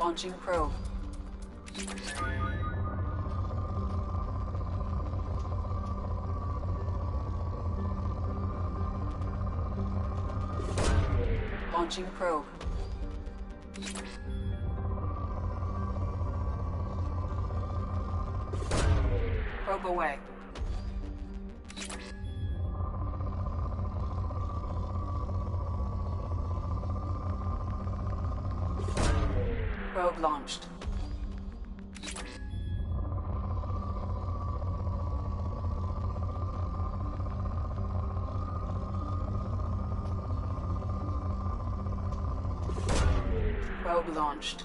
Launching probe. Launching probe. Probe away. Probe launched. Probe launched.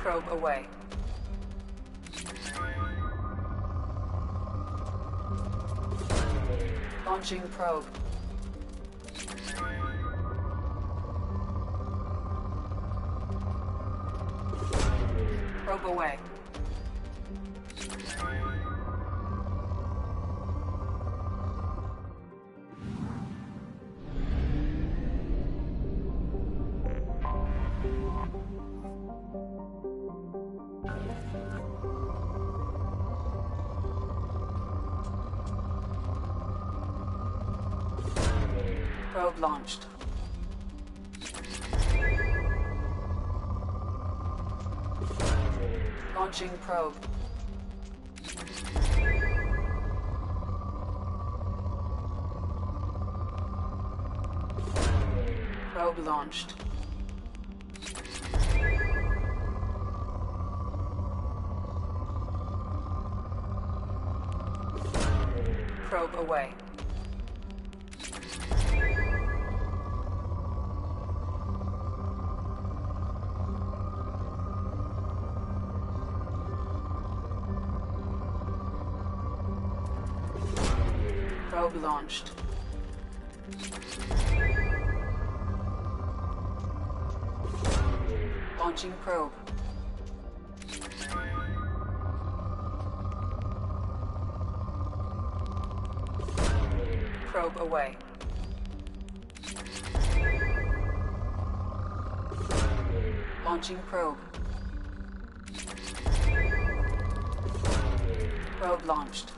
Probe away. Launching probe. Probe away. Probe launched. Launching probe. Probe launched. Probe away. Probe launched. Launching probe. Probe away. Launching probe. Probe launched.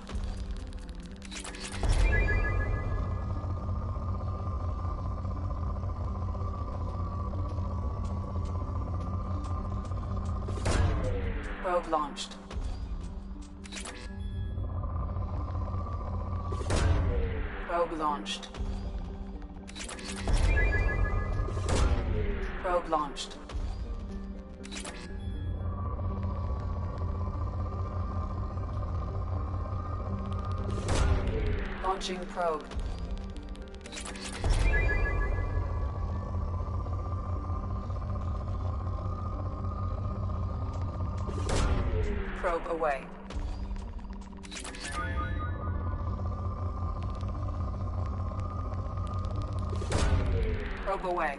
Probe launched. Probe launched. Probe launched. Launching probe. Probe away. Probe away.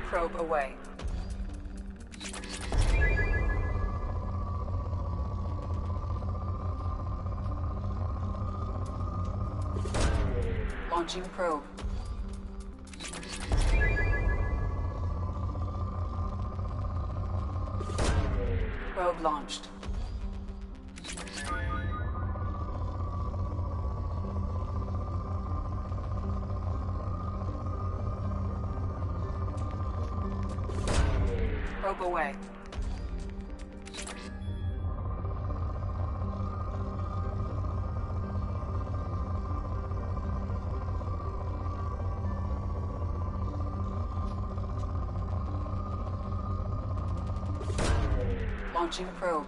Probe away. Launching probe. Probe launched. Probe away. Launching probe.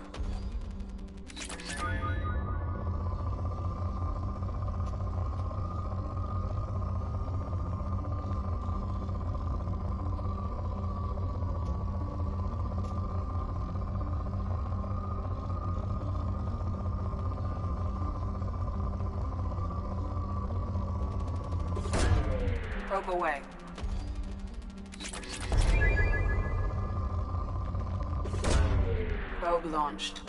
Probe away. Probe launched.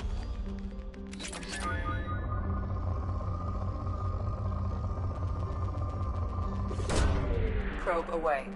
Probe away.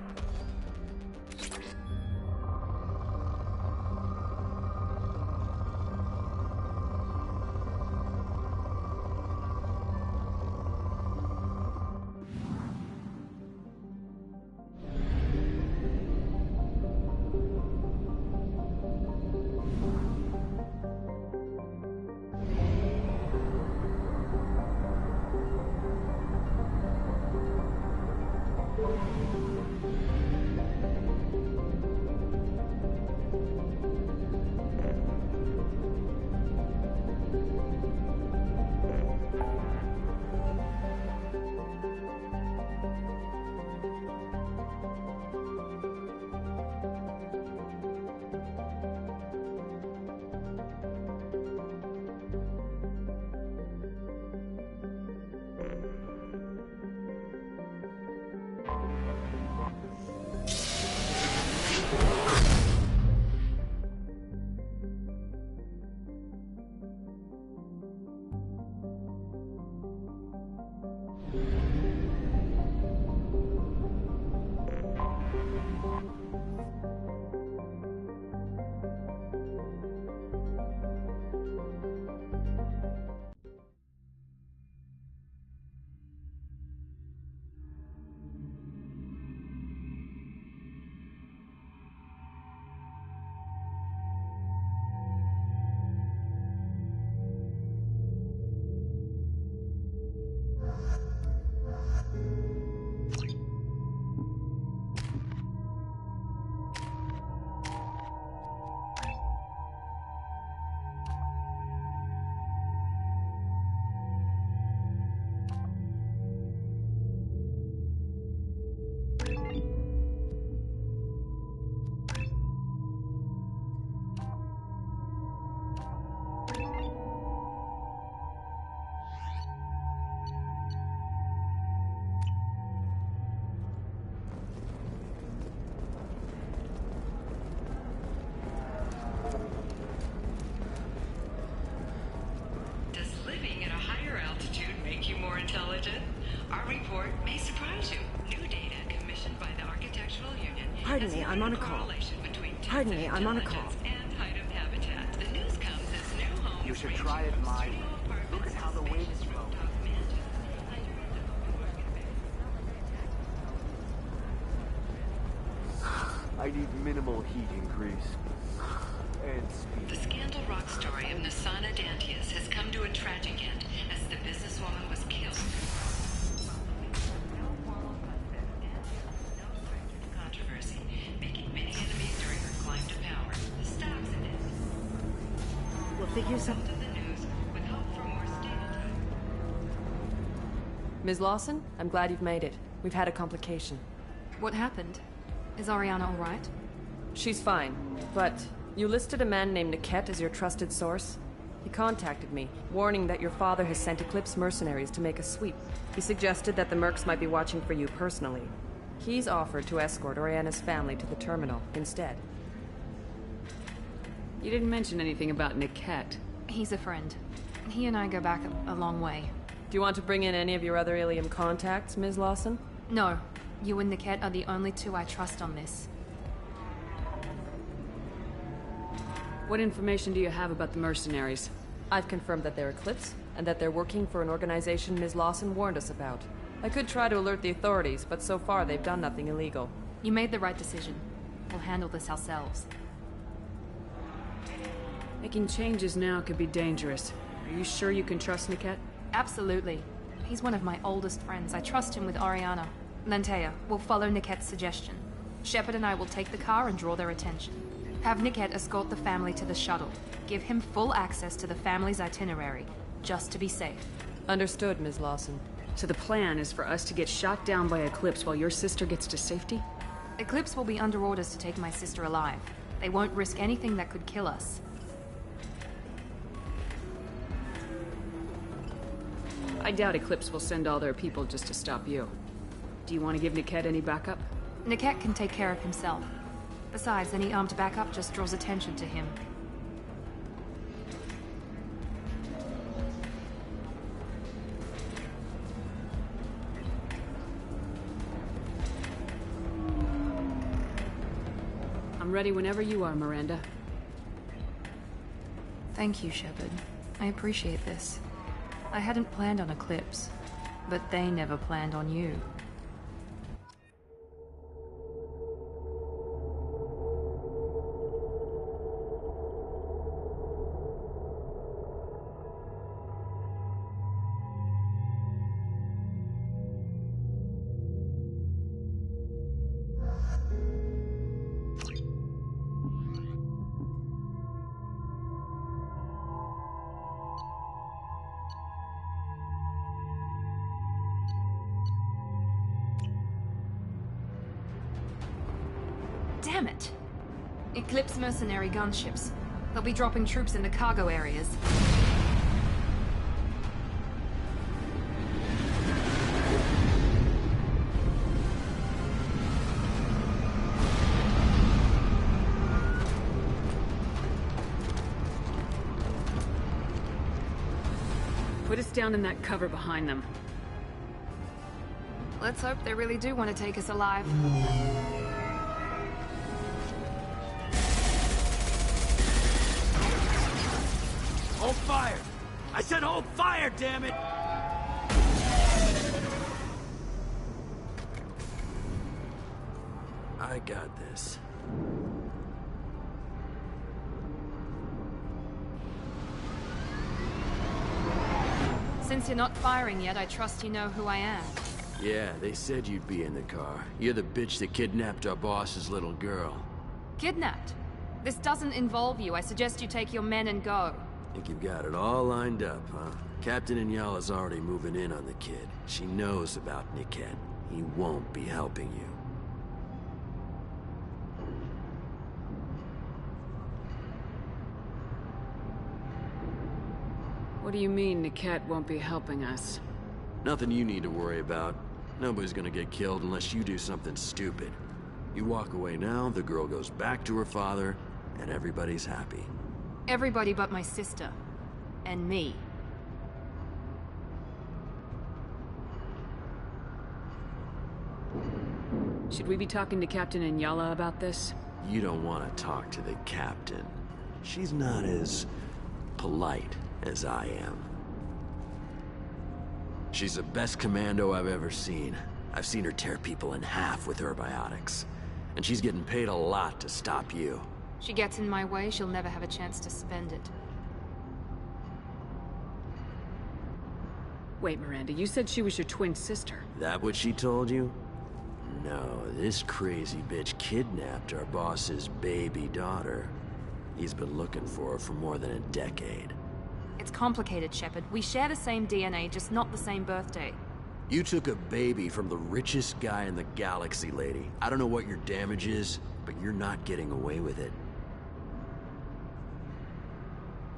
Pardon me, I'm on a call. Pardon me, I'm on a call. You should try it my way. Look at how the waves flow. I need minimal heating grease. And speed. The Scandal Rock story of Nasana Dantius has come to a tragic end as the businesswoman was killed. Controversy, making many enemies during her climb to power. The stocks in it. We'll figure something. To the news with hope for more stable time. Ms. Lawson, I'm glad you've made it. We've had a complication. What happened? Is Ariana all right? She's fine, but you listed a man named Niket as your trusted source. He contacted me, warning that your father has sent Eclipse mercenaries to make a sweep. He suggested that the Mercs might be watching for you personally. He's offered to escort Oriana's family to the terminal instead. You didn't mention anything about Niket. He's a friend. He and I go back a long way. Do you want to bring in any of your other Ilium contacts, Ms. Lawson? No. You and Niket are the only two I trust on this. What information do you have about the mercenaries? I've confirmed that they're Eclipse, and that they're working for an organization Ms. Lawson warned us about. I could try to alert the authorities, but so far they've done nothing illegal. You made the right decision. We'll handle this ourselves. Making changes now could be dangerous. Are you sure you can trust Niket? Absolutely. He's one of my oldest friends. I trust him with Ariana. Lantea, we'll follow Niket's suggestion. Shepard and I will take the car and draw their attention. Have Niket escort the family to the shuttle. Give him full access to the family's itinerary, just to be safe. Understood, Ms. Lawson. So the plan is for us to get shot down by Eclipse while your sister gets to safety? Eclipse will be under orders to take my sister alive. They won't risk anything that could kill us. I doubt Eclipse will send all their people just to stop you. Do you want to give Niket any backup? Niket can take care of himself. Besides, any armed backup just draws attention to him. I'm ready whenever you are, Miranda. Thank you, Shepard. I appreciate this. I hadn't planned on Eclipse, but they never planned on you. Damn it! Eclipse mercenary gunships. They'll be dropping troops in the cargo areas. Put us down in that cover behind them. Let's hope they really do want to take us alive. Hold fire! I said hold fire, damn it! I got this. Since you're not firing yet, I trust you know who I am. Yeah, they said you'd be in the car. You're the bitch that kidnapped our boss's little girl. Kidnapped? This doesn't involve you. I suggest you take your men and go. Think you've got it all lined up, huh? Captain Inyala's already moving in on the kid. She knows about Niket. He won't be helping you. What do you mean Niket won't be helping us? Nothing you need to worry about. Nobody's gonna get killed unless you do something stupid. You walk away now, the girl goes back to her father, and everybody's happy. Everybody but my sister. And me. Should we be talking to Captain Inyala about this? You don't want to talk to the captain. She's not as polite as I am. She's the best commando I've ever seen. I've seen her tear people in half with her biotics. And she's getting paid a lot to stop you. She gets in my way, she'll never have a chance to spend it. Wait, Miranda, you said she was your twin sister. That what she told you? No, this crazy bitch kidnapped our boss's baby daughter. He's been looking for her for more than a decade. It's complicated, Shepard. We share the same DNA, just not the same birthday. You took a baby from the richest guy in the galaxy, lady. I don't know what your damage is, but you're not getting away with it.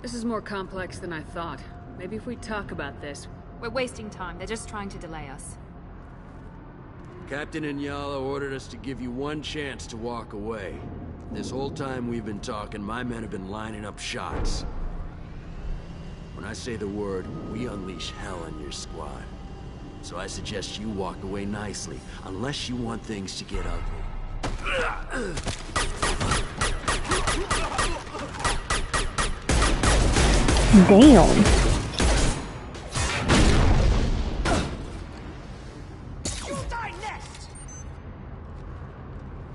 This is more complex than I thought. Maybe if we talk about this... We're wasting time. They're just trying to delay us. Captain Inyala ordered us to give you one chance to walk away. This whole time we've been talking, my men have been lining up shots. When I say the word, we unleash hell on your squad. So I suggest you walk away nicely, unless you want things to get ugly. Damn. You'll die next!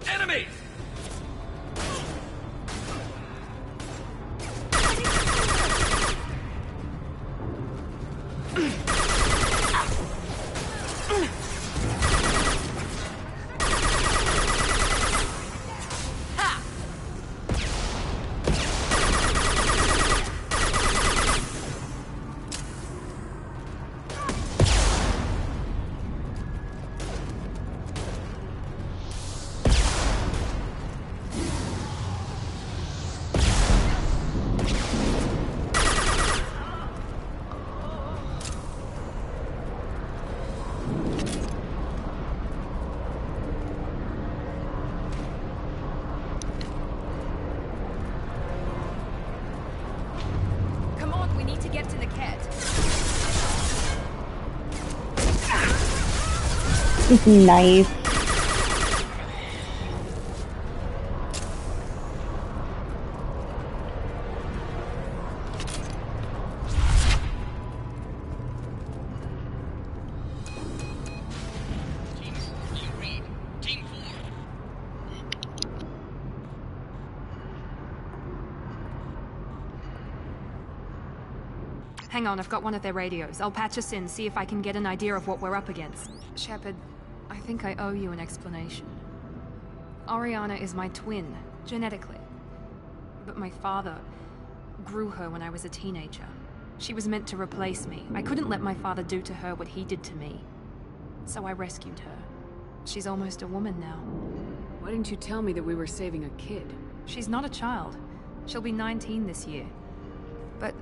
Enemy! Nice. Hang on, I've got one of their radios. I'll patch us in, see if I can get an idea of what we're up against. Shepard, I think I owe you an explanation. Oriana is my twin, genetically. But my father grew her when I was a teenager. She was meant to replace me. I couldn't let my father do to her what he did to me. So I rescued her. She's almost a woman now. Why didn't you tell me that we were saving a kid? She's not a child. She'll be 19 this year. But,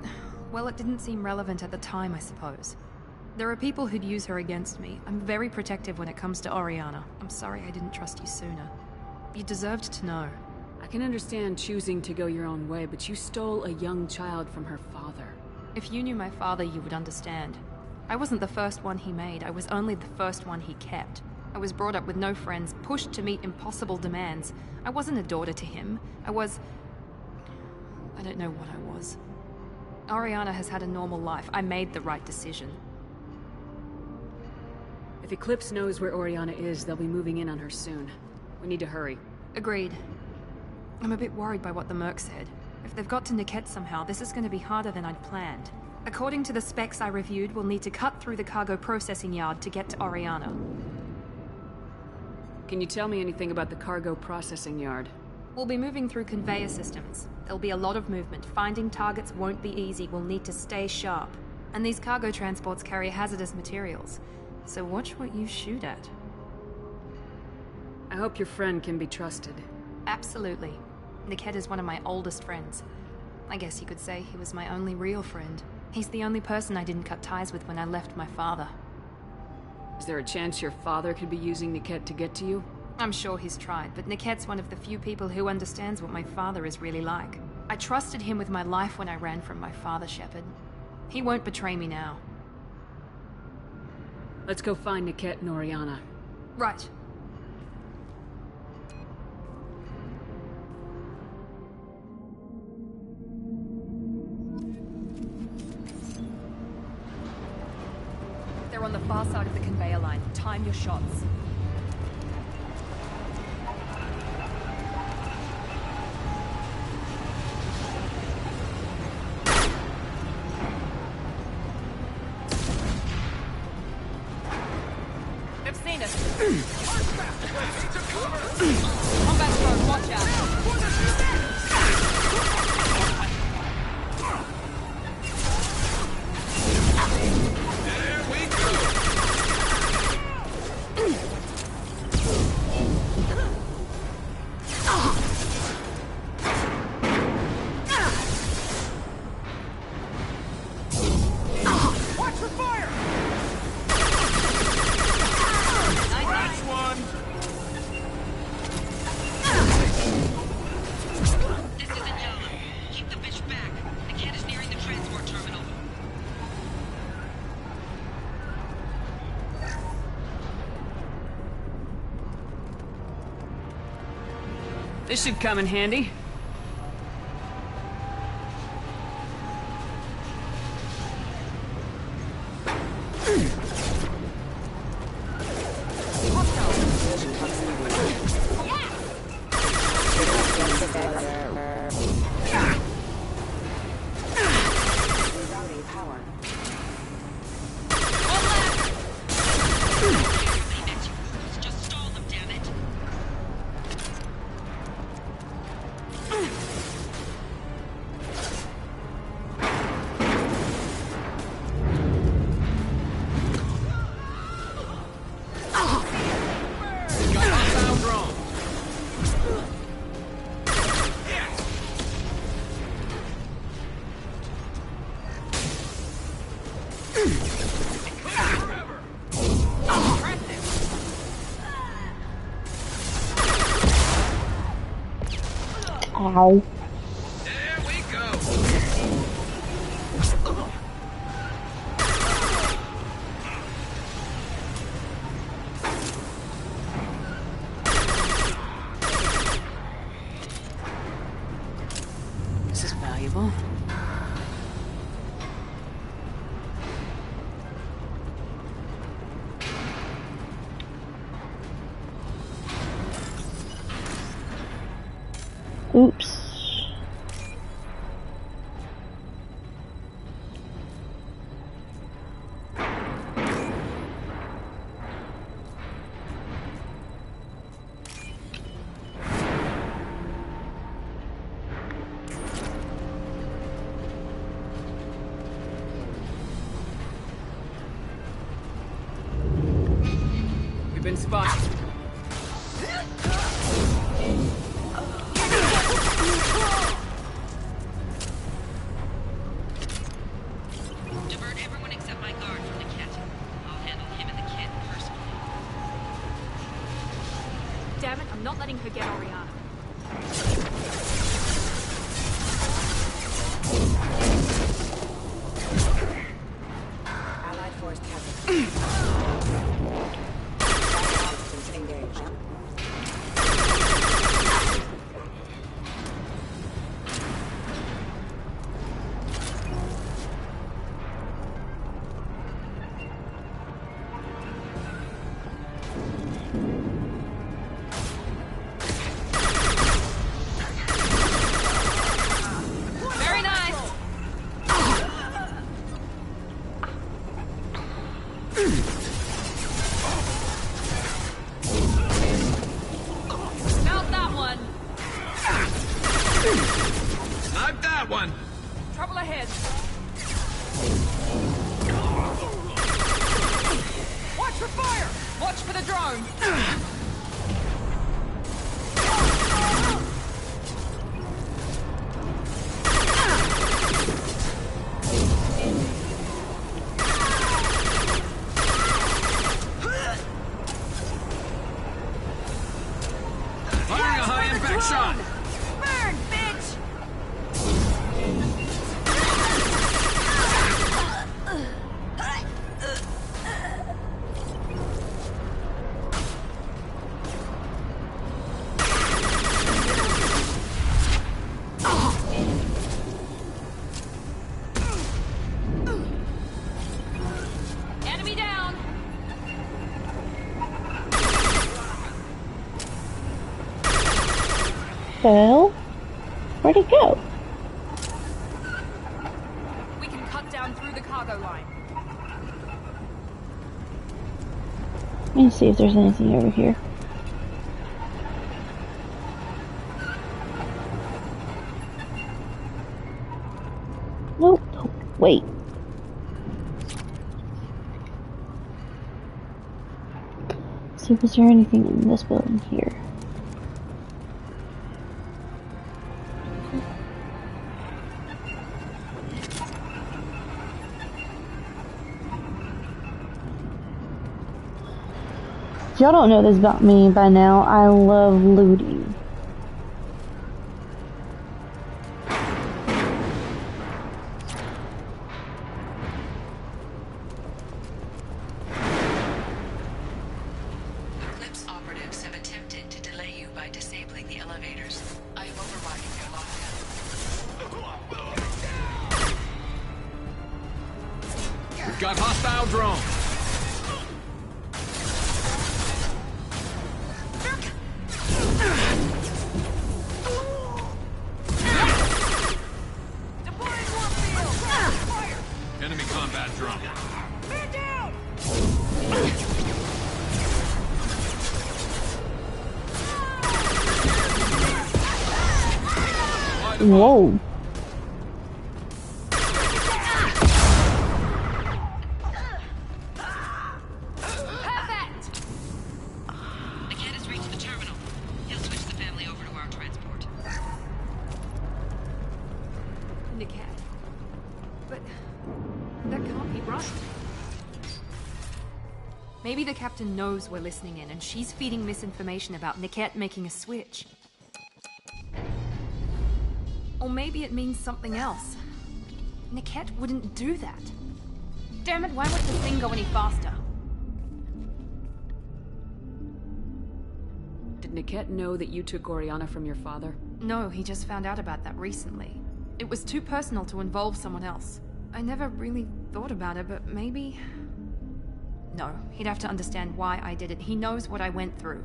well, it didn't seem relevant at the time, I suppose. There are people who'd use her against me. I'm very protective when it comes to Oriana. I'm sorry I didn't trust you sooner. You deserved to know. I can understand choosing to go your own way, but you stole a young child from her father. If you knew my father, you would understand. I wasn't the first one he made. I was only the first one he kept. I was brought up with no friends, pushed to meet impossible demands. I wasn't a daughter to him. I don't know what I was. Oriana has had a normal life. I made the right decision. If Eclipse knows where Oriana is, they'll be moving in on her soon. We need to hurry. Agreed. I'm a bit worried by what the Merc said. If they've got to Niket somehow, this is going to be harder than I'd planned. According to the specs I reviewed, we'll need to cut through the cargo processing yard to get to Oriana. Can you tell me anything about the cargo processing yard? We'll be moving through conveyor systems. There'll be a lot of movement. Finding targets won't be easy. We'll need to stay sharp. And these cargo transports carry hazardous materials. So watch what you shoot at. I hope your friend can be trusted. Absolutely. Niket is one of my oldest friends. I guess you could say he was my only real friend. He's the only person I didn't cut ties with when I left my father. Is there a chance your father could be using Niket to get to you? I'm sure he's tried, but Niket's one of the few people who understands what my father is really like. I trusted him with my life when I ran from my father, Shepard. He won't betray me now. Let's go find Niket and Oriana. Right. They're on the far side of the conveyor line. Time your shots. They've seen us. Combat drone, watch out. This should come in handy. Ow. There we go. Oops. We've been spotted. Divert everyone except my guard from the cat. I'll handle him and the kid personally. Damn it, I'm not letting her get Oriana. Allied force captured. Engaged. Very nice! Mount that one! Snipe that one! Trouble ahead. Watch for fire! Watch for the drone! Firing a high impact shot! Burn, bitch! Enemy down! Well, where'd it go? We can cut down through the cargo line. Let me see if there's anything over here. Nope. Wait. See, was there anything in this building here? If y'all don't know this about me by now, I love looting. Eclipse operatives have attempted to delay you by disabling the elevators. I am overriding their lockdown. We've got hostile drone! Enemy combat drone. Whoa. The cat has reached the terminal. He'll switch the family over to our transport. Niket. But that can't be right. Maybe the captain knows we're listening in, and she's feeding misinformation about Niket making a switch. Or maybe it means something else. Niket wouldn't do that. Damn it, why won't the thing go any faster? Did Niket know that you took Oriana from your father? No, he just found out about that recently. It was too personal to involve someone else. I never really thought about it, but maybe... No, he'd have to understand why I did it. He knows what I went through.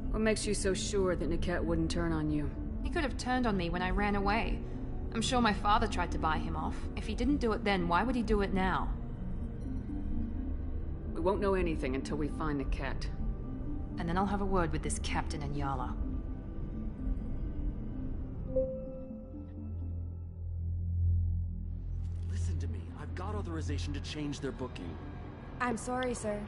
What makes you so sure that Niket wouldn't turn on you? He could have turned on me when I ran away. I'm sure my father tried to buy him off. If he didn't do it then, why would he do it now? We won't know anything until we find Niket. And then I'll have a word with this captain and Yala. Listen to me. I've got authorization to change their booking. I'm sorry, sir.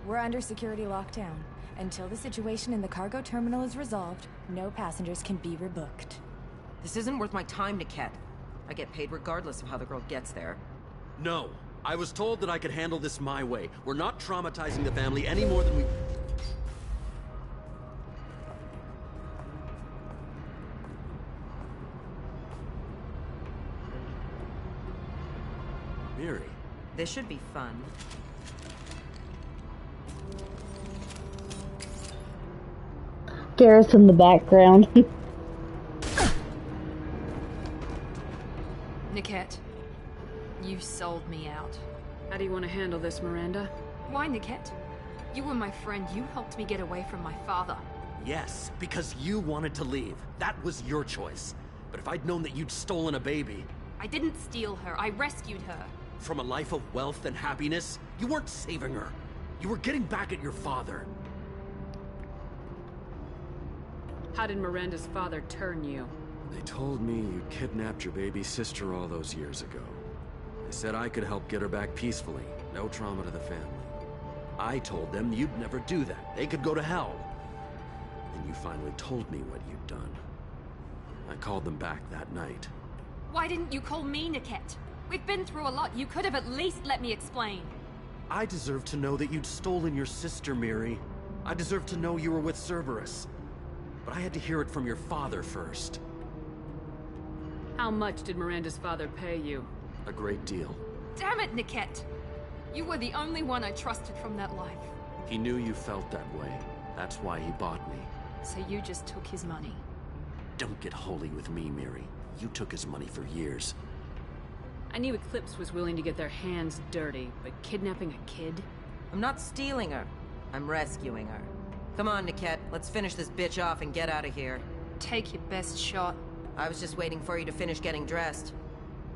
We're under security lockdown. Until the situation in the cargo terminal is resolved, no passengers can be rebooked. This isn't worth my time, Niket. I get paid regardless of how the girl gets there. No. I was told that I could handle this my way. We're not traumatizing the family any more than we... Miri. This should be fun. Garrus in the background. Niket, you sold me out. How do you want to handle this, Miranda? Why, Niket? You were my friend. You helped me get away from my father. Yes, because you wanted to leave. That was your choice. But if I'd known that you'd stolen a baby... I didn't steal her. I rescued her. From a life of wealth and happiness, you weren't saving her. You were getting back at your father. How did Miranda's father turn you? They told me you kidnapped your baby sister all those years ago. They said I could help get her back peacefully. No trauma to the family. I told them you'd never do that. They could go to hell. And you finally told me what you'd done. I called them back that night. Why didn't you call me, Niket? We've been through a lot. You could have at least let me explain. I deserve to know that you'd stolen your sister, Miri. I deserve to know you were with Cerberus. But I had to hear it from your father first. How much did Miranda's father pay you? A great deal. Damn it, Niket! You were the only one I trusted from that life. He knew you felt that way. That's why he bought me. So you just took his money. Don't get holy with me, Miri. You took his money for years. I knew Eclipse was willing to get their hands dirty, but kidnapping a kid? I'm not stealing her. I'm rescuing her. Come on, Niket. Let's finish this bitch off and get out of here. Take your best shot. I was just waiting for you to finish getting dressed.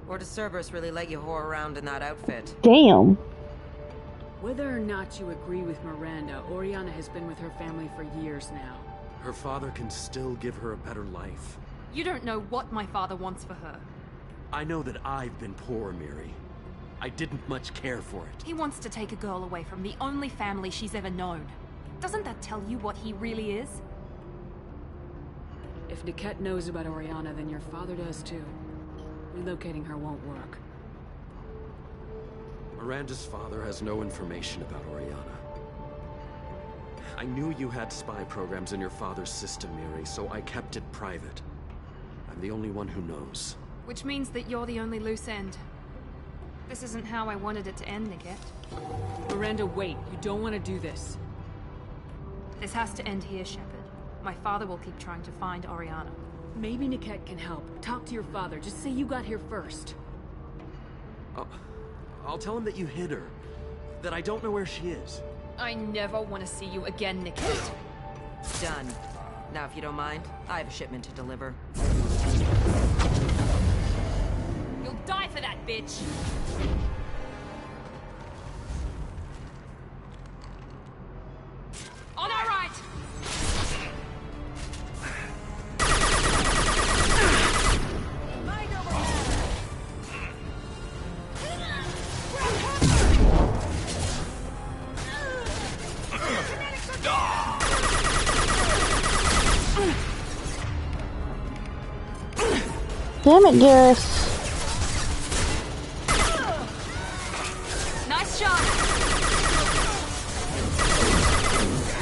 Or does Cerberus really let you whore around in that outfit? Damn. Whether or not you agree with Miranda, Oriana has been with her family for years now. Her father can still give her a better life. You don't know what my father wants for her. I know that I've been poor, Miri. I didn't much care for it. He wants to take a girl away from the only family she's ever known. Doesn't that tell you what he really is? If Niket knows about Oriana, then your father does too. Relocating her won't work. Miranda's father has no information about Oriana. I knew you had spy programs in your father's system, Miri, so I kept it private. I'm the only one who knows. Which means that you're the only loose end. This isn't how I wanted it to end, Niket. Miranda, wait. You don't want to do this. This has to end here, Shepard. My father will keep trying to find Oriana. Maybe Niket can help. Talk to your father. Just say you got here first. I'll tell him that you hid her. That I don't know where she is. I never want to see you again, Niket. Done. Now, if you don't mind, I have a shipment to deliver. You'll die for that, bitch! On our right! Damn it, Garrus. Nice shot!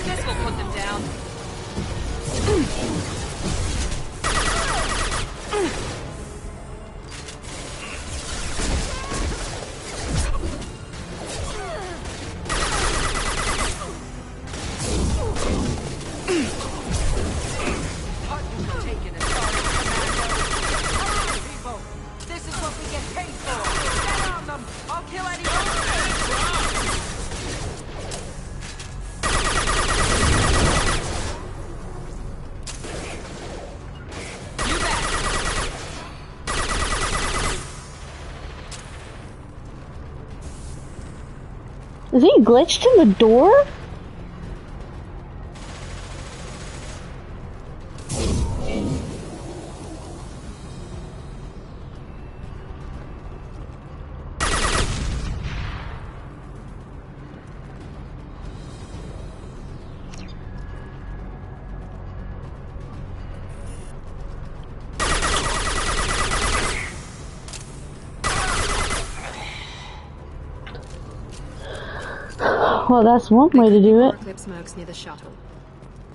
Guess we'll put them down. This is what we get paid for! Get on them! I'll kill anyone! Is he glitched in the door? Well, that's one way to do it. Eclipse mercs near the shuttle.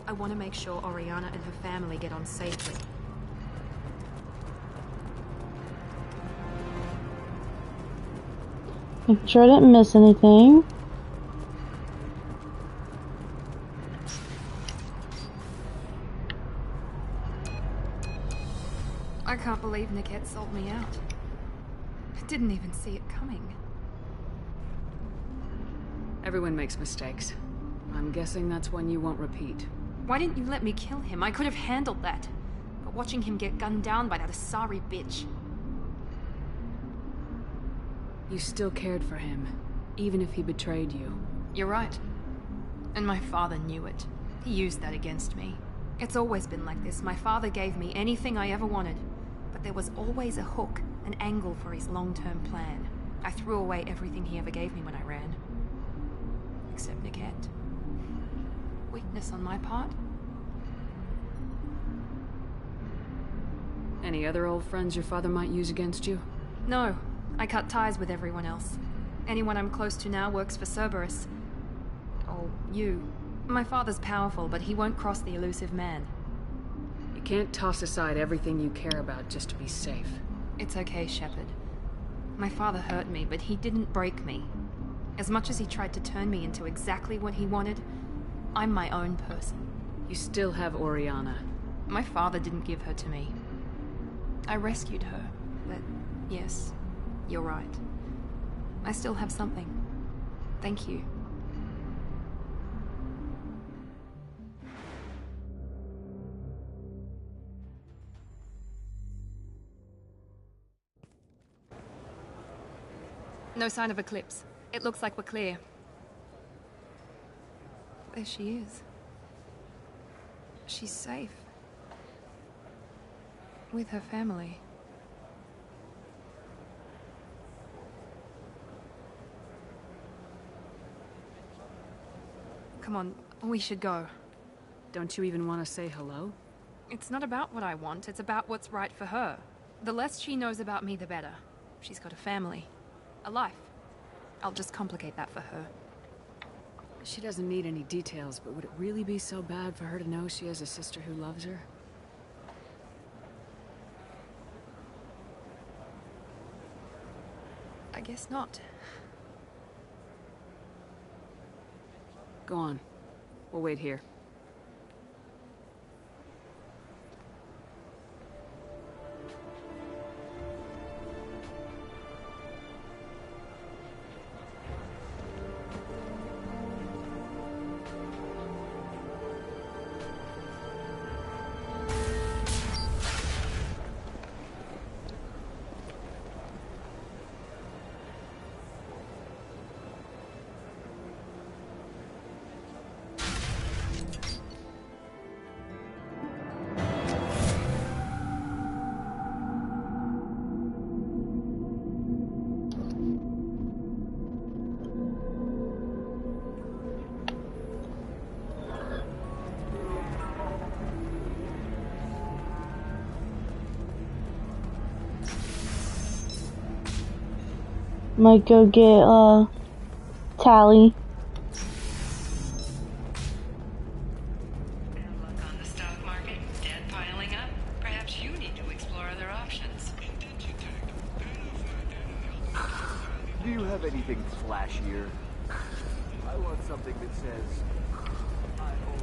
I want to make sure Oriana and her family get on safely. Make sure I didn't miss anything. I can't believe Niket sold me out. I didn't even see it coming. Everyone makes mistakes. I'm guessing that's one you won't repeat. Why didn't you let me kill him? I could have handled that. But watching him get gunned down by that Asari bitch. You still cared for him, even if he betrayed you. You're right. And my father knew it. He used that against me. It's always been like this. My father gave me anything I ever wanted. But there was always a hook, an angle for his long-term plan. I threw away everything he ever gave me when I ran. Except Niket. Weakness on my part? Any other old friends your father might use against you? No. I cut ties with everyone else. Anyone I'm close to now works for Cerberus. Or you. My father's powerful, but he won't cross the elusive man. You can't toss aside everything you care about just to be safe. It's okay, Shepard. My father hurt me, but he didn't break me. As much as he tried to turn me into exactly what he wanted, I'm my own person. You still have Oriana. My father didn't give her to me. I rescued her, but yes, you're right. I still have something. Thank you. No sign of Eclipse. It looks like we're clear. There she is. She's safe. With her family. Come on, we should go. Don't you even want to say hello? It's not about what I want, it's about what's right for her. The less she knows about me, the better. She's got a family. A life. I'll just complicate that for her. She doesn't need any details, but would it really be so bad for her to know she has a sister who loves her? I guess not. Go on. We'll wait here. Might go get, Tally. Bad luck on the stock market, debt piling up. Perhaps you need to explore other options. Do you have anything flashier? I want something that says, I own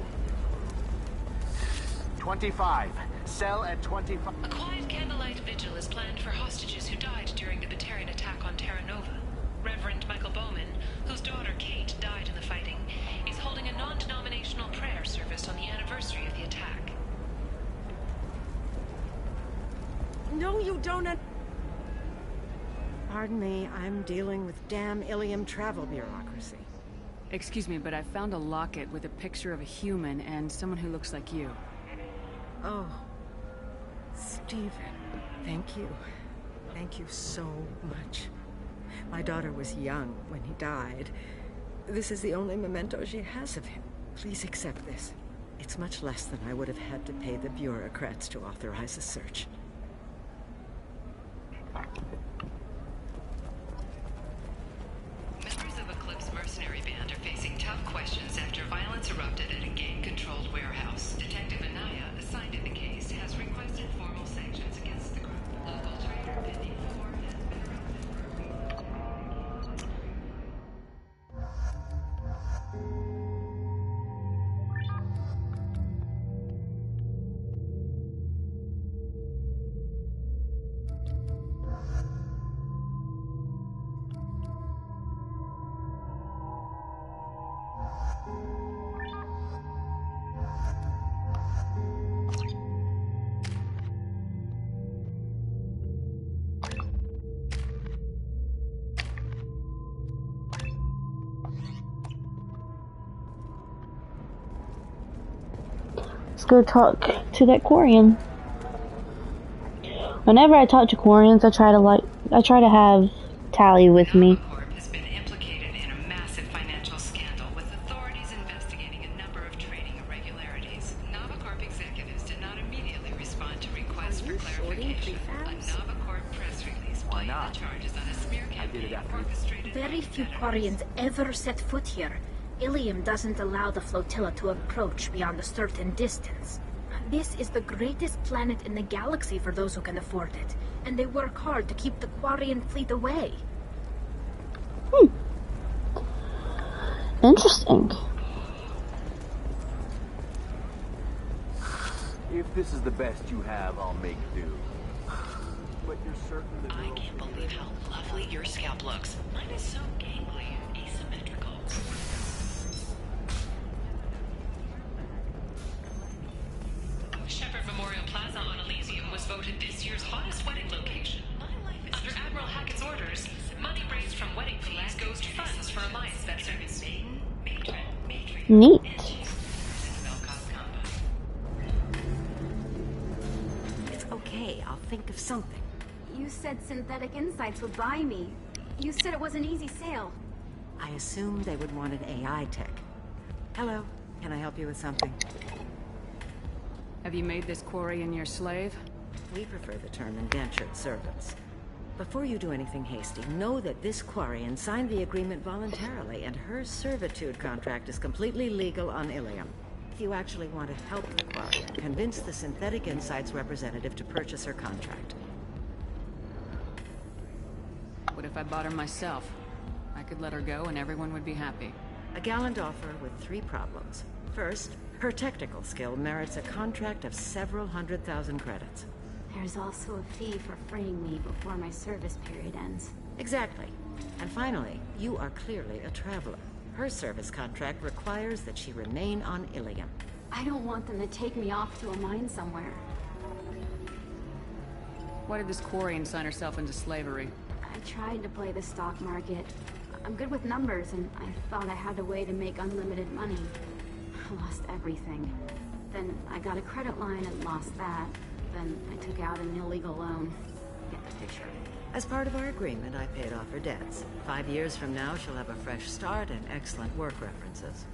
25. Sell at 25. A quiet candlelight vigil is planned for hostages who died during the Batarian attack on Terra Nova. Reverend Michael Bowman, whose daughter Kate died in the fighting, is holding a non-denominational prayer service on the anniversary of the attack. No, you don't. Pardon me, I'm dealing with damn Ilium travel bureaucracy. Excuse me, but I found a locket with a picture of a human and someone who looks like you. Oh, Stephen, thank you. Thank you so much. My daughter was young when he died. This is the only memento she has of him. Please accept this. It's much less than I would have had to pay the bureaucrats to authorize a search. Members of Eclipse mercenary band are facing tough questions after violence erupted at a gang-controlled warehouse. Detective Anaya, assigned to the case, has requested formal sanctions against the group. Local trader Penny Ford has been arrested. Let's go talk to that Quarian. Whenever I talk to Quarians, I try to have Tally with me. Corp has been implicated in a massive financial scandal, with authorities investigating a number of trading irregularities. Navacorp executives did not immediately respond to requests for clarification. A Navacorp press release blamed the charges on a smear campaign orchestrated. Very few Quarians ever set foot here. Ilium doesn't allow the flotilla to approach beyond a certain distance. This is the greatest planet in the galaxy for those who can afford it, and they work hard to keep the Quarian fleet away. Interesting. If this is the best you have, I'll make do. But you're certain that I can't believe how lovely your scalp looks. Mine is so gangly and asymmetrical. Shepherd Memorial Plaza on Elysium was voted this year's hottest wedding location. Under Admiral Hackett's orders, money raised from wedding fees goes to funds for Alliance that service. Neat. It's okay, I'll think of something. You said Synthetic Insights would buy me. You said it was an easy sale. I assumed they would want an AI tech. Hello, can I help you with something? Have you made this Quarian your slave? We prefer the term indentured servants. Before you do anything hasty, know that this Quarian signed the agreement voluntarily, and her servitude contract is completely legal on Ilium. If you actually want to help the Quarian, convince the Synthetic Insights representative to purchase her contract. What if I bought her myself? I could let her go and everyone would be happy. A gallant offer with 3 problems. First, her technical skill merits a contract of several 100,000 credits. There's also a fee for freeing me before my service period ends. Exactly. And finally, you are clearly a traveler. Her service contract requires that she remain on Ilium. I don't want them to take me off to a mine somewhere. Why did this Quarian sign herself into slavery? I tried to play the stock market. I'm good with numbers, and I thought I had a way to make unlimited money. I lost everything. Then I got a credit line and lost that. Then I took out an illegal loan. Get the picture. As part of our agreement, I paid off her debts. 5 years from now, she'll have a fresh start and excellent work references.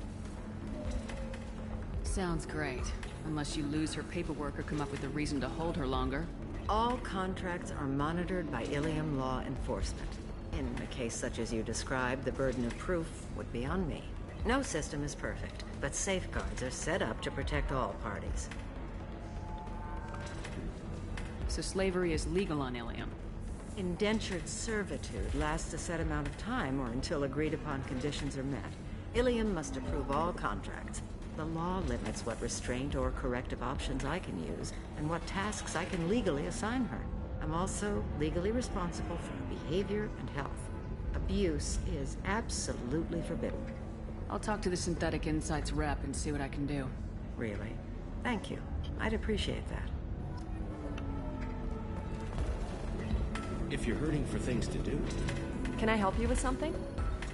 Sounds great. Unless you lose her paperwork or come up with a reason to hold her longer. All contracts are monitored by Ilium law enforcement. In a case such as you described, the burden of proof would be on me. No system is perfect, but safeguards are set up to protect all parties. So slavery is legal on Ilium? Indentured servitude lasts a set amount of time or until agreed-upon conditions are met. Ilium must approve all contracts. The law limits what restraint or corrective options I can use, and what tasks I can legally assign her. I'm also legally responsible for her behavior and health. Abuse is absolutely forbidden. I'll talk to the Synthetic Insights rep and see what I can do. Really? Thank you. I'd appreciate that. If you're hurting for things to do. Can I help you with something?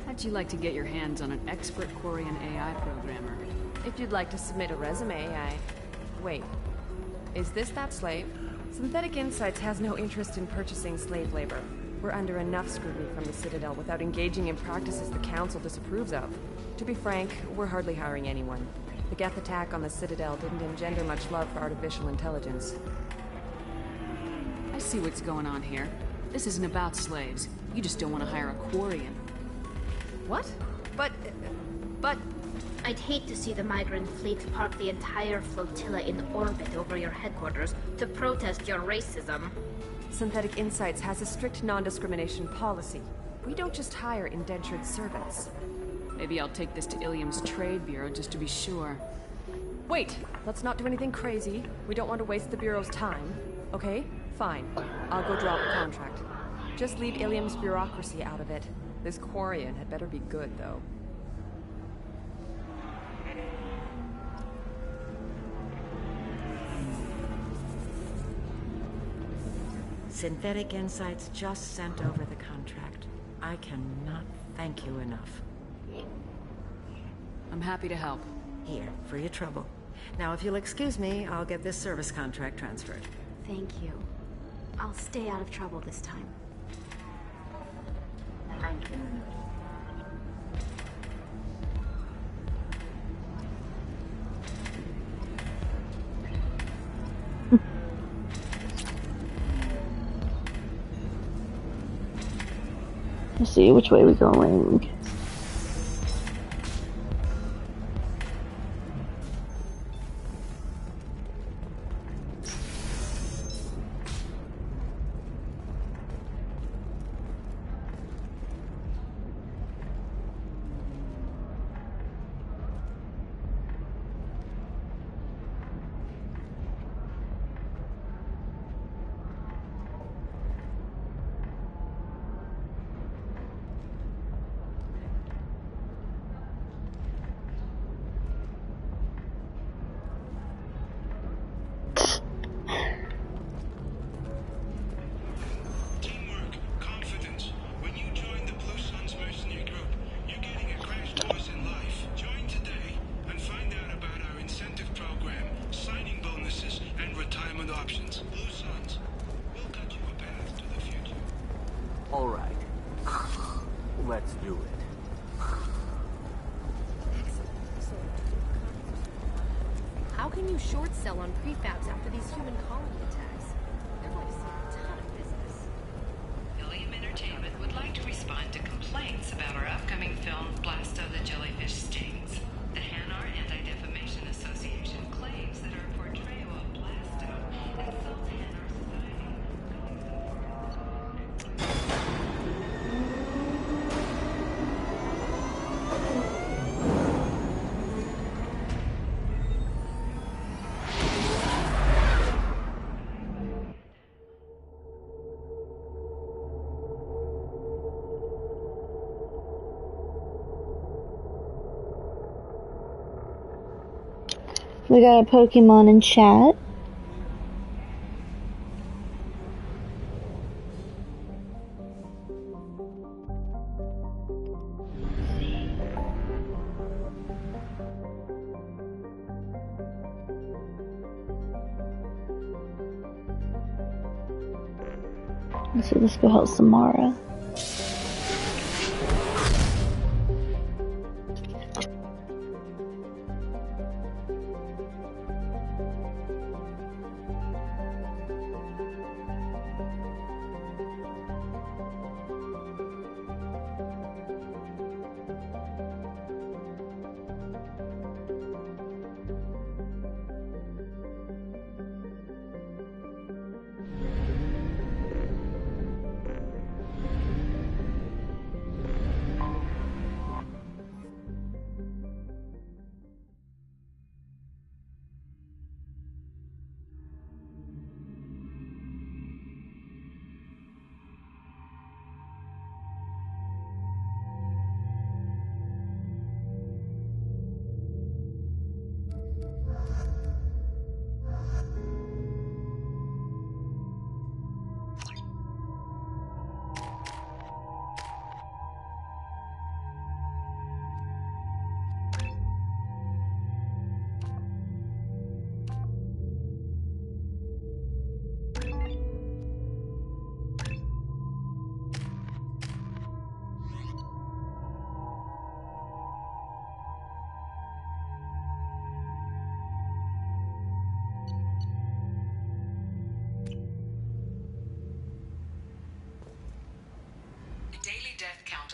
How'd you like to get your hands on an expert Quarian AI programmer? If you'd like to submit a resume, Wait. Is this that slave? Synthetic Insights has no interest in purchasing slave labor. We're under enough scrutiny from the Citadel without engaging in practices the Council disapproves of. To be frank, we're hardly hiring anyone. The Geth attack on the Citadel didn't engender much love for artificial intelligence. I see what's going on here. This isn't about slaves. You just don't want to hire a Quarian. What? But... I'd hate to see the migrant fleet park the entire flotilla in orbit over your headquarters to protest your racism. Synthetic Insights has a strict non-discrimination policy. We don't just hire indentured servants. Maybe I'll take this to Ilium's trade bureau just to be sure. Wait! Let's not do anything crazy. We don't want to waste the Bureau's time. Okay? Fine. I'll go drop the contract. Just leave Ilium's bureaucracy out of it. This Quarian had better be good, though. Synthetic Insights just sent over the contract. I cannot thank you enough. I'm happy to help. Here, for your trouble. Now, if you'll excuse me, I'll get this service contract transferred. Thank you. I'll stay out of trouble this time. Thank you. Let's see which way we're going. Alright. Let's do it. How can you short sell on prefabs after these human colony attacks? They're going to see a ton of business. Ilium Entertainment would like to respond to complaints about our upcoming film, Blasto the Jellyfish Stings. The Hanar Anti-Defamation Association claims that our portrayal of Blasto insults Hanar society. We got a Pokemon in chat. Let's see, let's go help Samara.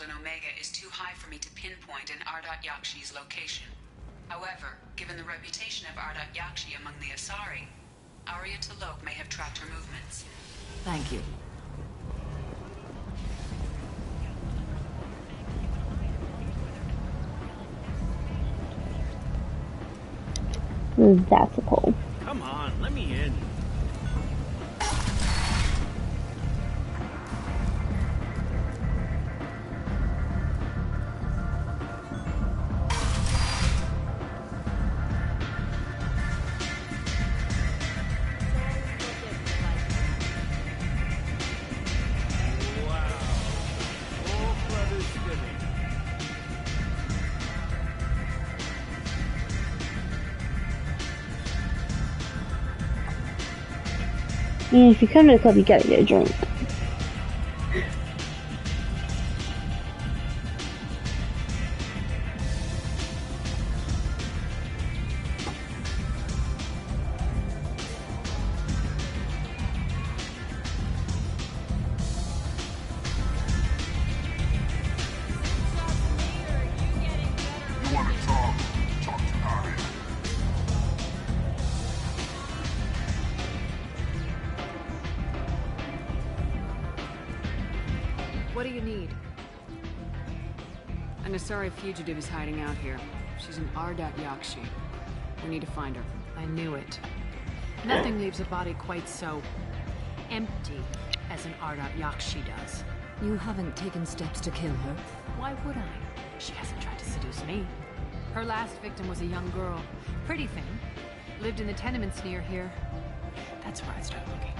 in Omega is too high for me to pinpoint an Ardat Yakshi's location. However, given the reputation of Ardat Yakshi among the Asari, Arya T'Loak may have tracked her movements. Thank you. That's a pull. Come on, let me in. And if you come to the club, you gotta get a drink. What do you need? An Asari fugitive is hiding out here. She's an Ardat Yakshi. We need to find her. I knew it. Nothing leaves a body quite so empty as an Ardat Yakshi does. You haven't taken steps to kill her? Why would I? She hasn't tried to seduce me. Her last victim was a young girl. Pretty thing. Lived in the tenements near here. That's where I'd start looking.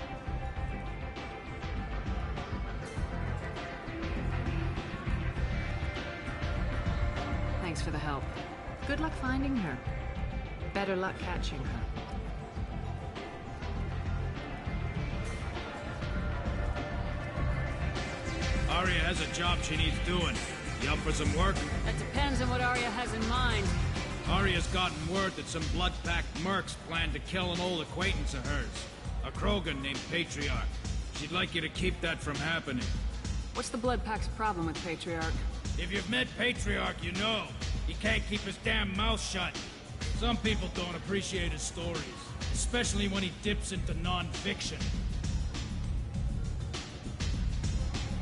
Thanks for the help. Good luck finding her. Better luck catching her. Arya has a job she needs doing. You up for some work? That depends on what Arya has in mind. Arya's gotten word that some blood-packed mercs plan to kill an old acquaintance of hers. A Krogan named Patriarch. She'd like you to keep that from happening. What's the Blood Pack's problem with Patriarch? If you've met Patriarch, you know. He can't keep his damn mouth shut. Some people don't appreciate his stories. Especially when he dips into non-fiction.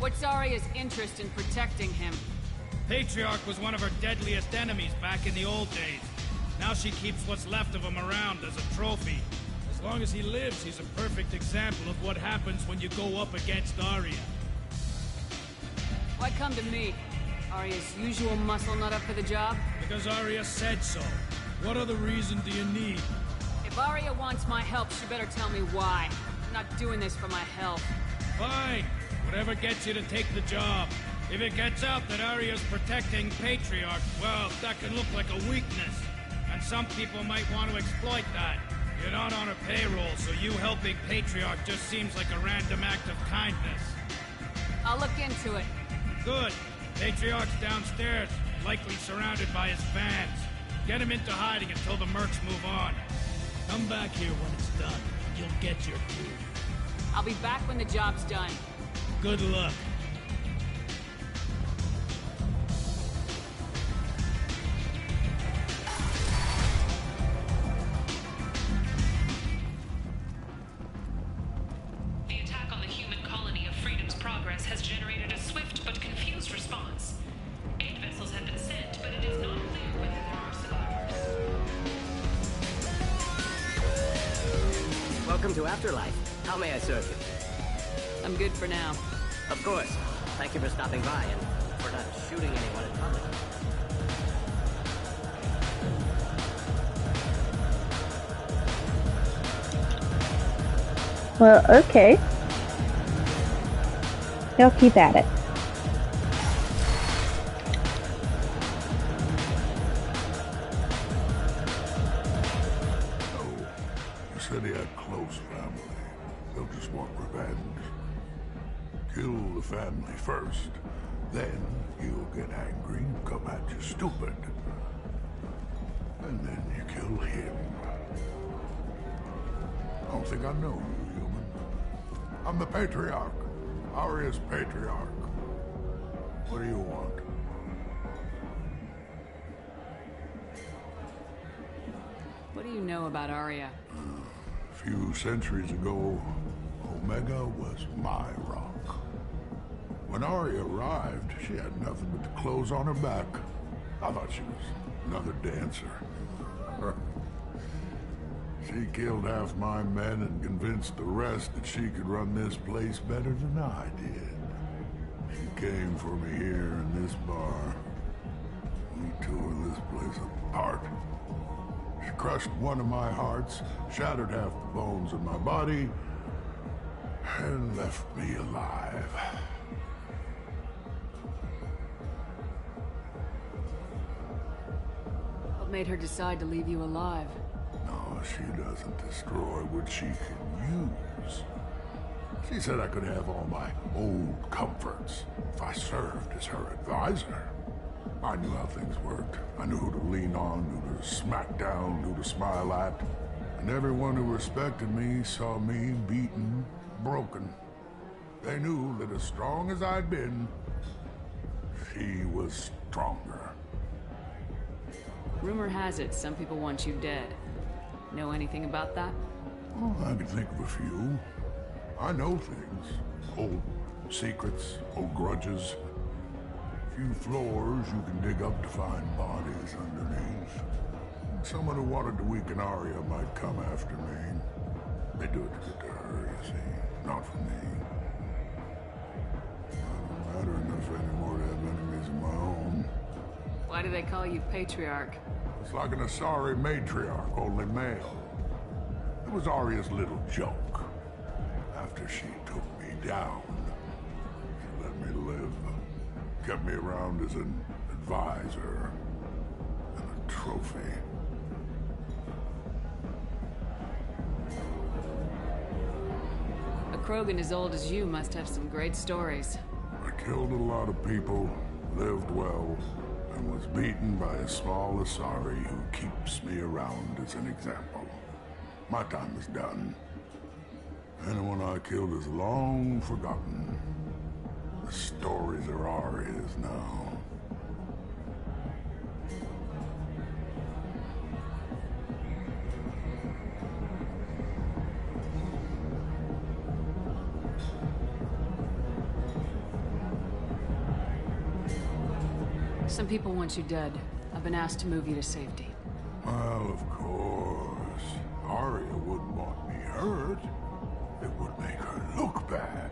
What's Arya's interest in protecting him? Patriarch was one of her deadliest enemies back in the old days. Now she keeps what's left of him around as a trophy. As long as he lives, he's a perfect example of what happens when you go up against Arya. Why come to me? Arya's usual muscle not up for the job? Because Arya said so. What other reason do you need? If Arya wants my help, she better tell me why. I'm not doing this for my health. Fine. Whatever gets you to take the job. If it gets out that Arya's protecting Patriarch, well, that can look like a weakness. And some people might want to exploit that. You're not on her payroll, so you helping Patriarch just seems like a random act of kindness. I'll look into it. Good. Patriarch's downstairs, likely surrounded by his fans. Get him into hiding until the mercs move on. Come back here when it's done. You'll get your due. I'll be back when the job's done. Good luck. The attack on the human colony of Freedom's Progress has generated a swift but confused response. 8 vessels have been sent, but it is not clear whether there are survivors. Welcome to Afterlife. How may I serve you? I'm good for now. Of course. Thank you for stopping by and for not shooting anyone in public. Well, okay. Y'all keep at it. You said he had close family. They'll just want revenge. Kill the family first, then he'll get angry and come at you stupid. And then you kill him. I don't think I know you, human. I'm the Patriarch. Arya's Patriarch. What do you want? What do you know about Arya? A few centuries ago, Omega was my rock. When Arya arrived, she had nothing but the clothes on her back. I thought she was another dancer. She killed half my men and convinced the rest that she could run this place better than I did. She came for me here in this bar. We tore this place apart. She crushed one of my hearts, shattered half the bones in my body, and left me alive. What made her decide to leave you alive? No, she doesn't destroy what she can use. She said I could have all my old comforts if I served as her advisor. I knew how things worked. I knew who to lean on, who to smack down, who to smile at. And everyone who respected me saw me beaten, broken. They knew that as strong as I'd been, she was stronger. Rumor has it some people want you dead. Know anything about that? Oh, I can think of a few. I know things. Old secrets, old grudges. Few floors you can dig up to find bodies underneath. Someone who wanted to weaken Arya might come after me. They do it to get to her, you see, not for me. I don't matter enough anymore to have enemies of my own. Why do they call you Patriarch? It's like an Asari matriarch, only male. It was Arya's little joke. After she took me down, she let me live. Kept me around as an advisor and a trophy. A Krogan as old as you must have some great stories. I killed a lot of people, lived well, and was beaten by a small Asari who keeps me around as an example. My time is done. Anyone I killed is long forgotten. The stories are Arya's now. Some people want you dead. I've been asked to move you to safety. Well, of course. Arya wouldn't want me hurt. It would make her look bad.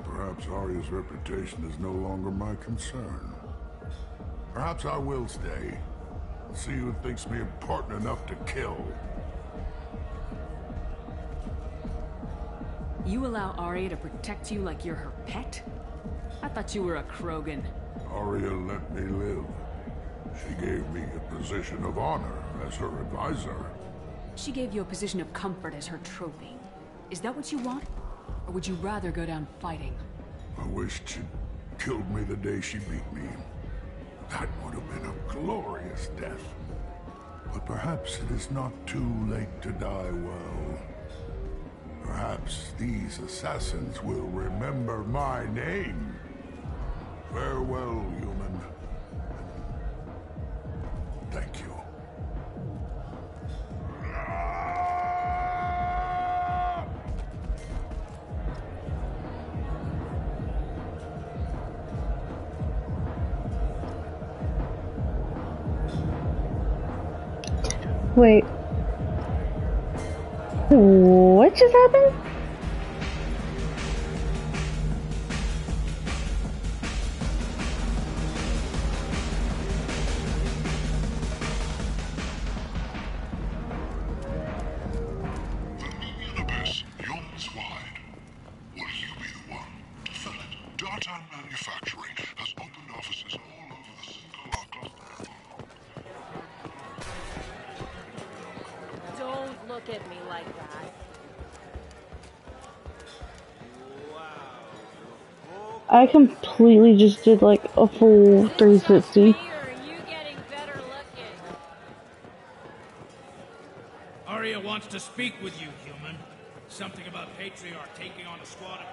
Perhaps Arya's reputation is no longer my concern. Perhaps I will stay. See who thinks me important enough to kill. You allow Arya to protect you like you're her pet? I thought you were a Krogan. Arya let me live. She gave me a position of honor as her advisor. She gave you a position of comfort as her trophy. Is that what you want? Or would you rather go down fighting? I wished she'd killed me the day she beat me. That would have been a glorious death. But perhaps it is not too late to die well. Perhaps these assassins will remember my name. Farewell, human. Thank you. Wait. What just happened? Abyss yawns wide. Will you be the one to fill it? Dartan Manufacturing has opened offices all over the single Don't look at me like that. I completely just did like a full 360. Arya wants to speak with you, human. Something about Patriarch taking on a squad of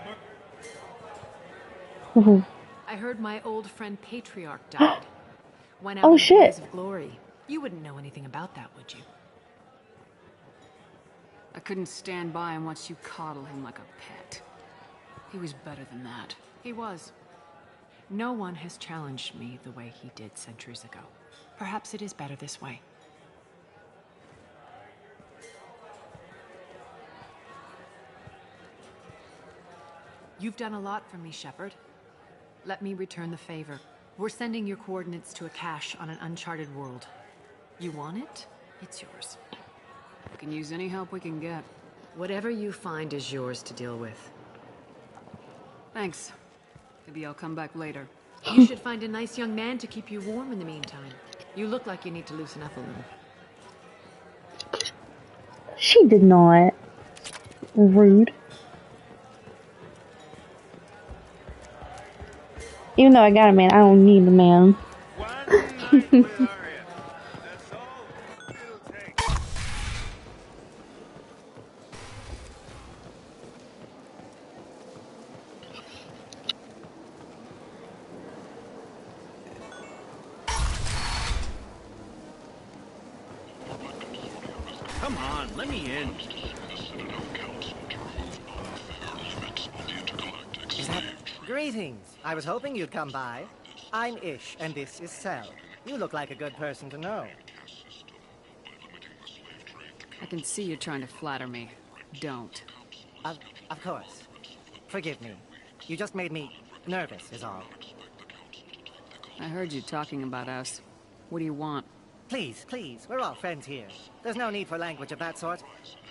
I heard my old friend Patriarch died. Went out Oh, in a shit. blaze of glory. You wouldn't know anything about that, would you? I couldn't stand by and watch you coddle him like a pet. He was better than that. He was. No one has challenged me the way he did centuries ago. Perhaps it is better this way. You've done a lot for me, Shepard. Let me return the favor. We're sending your coordinates to a cache on an uncharted world. You want it? It's yours. We can use any help we can get. Whatever you find is yours to deal with. Thanks. Maybe I'll come back later. You should find a nice young man to keep you warm in the meantime. You look like you need to loosen up a little. She did not. Rude. Even though I got a man, I don't need a man. Come on, let me in. Is that... Greetings. I was hoping you'd come by. I'm Ish, and this is Sel. You look like a good person to know. I can see you trying to flatter me. Don't. Of course. Forgive me. You just made me nervous, is all. I heard you talking about us. What do you want? Please, please, we're all friends here. There's no need for language of that sort.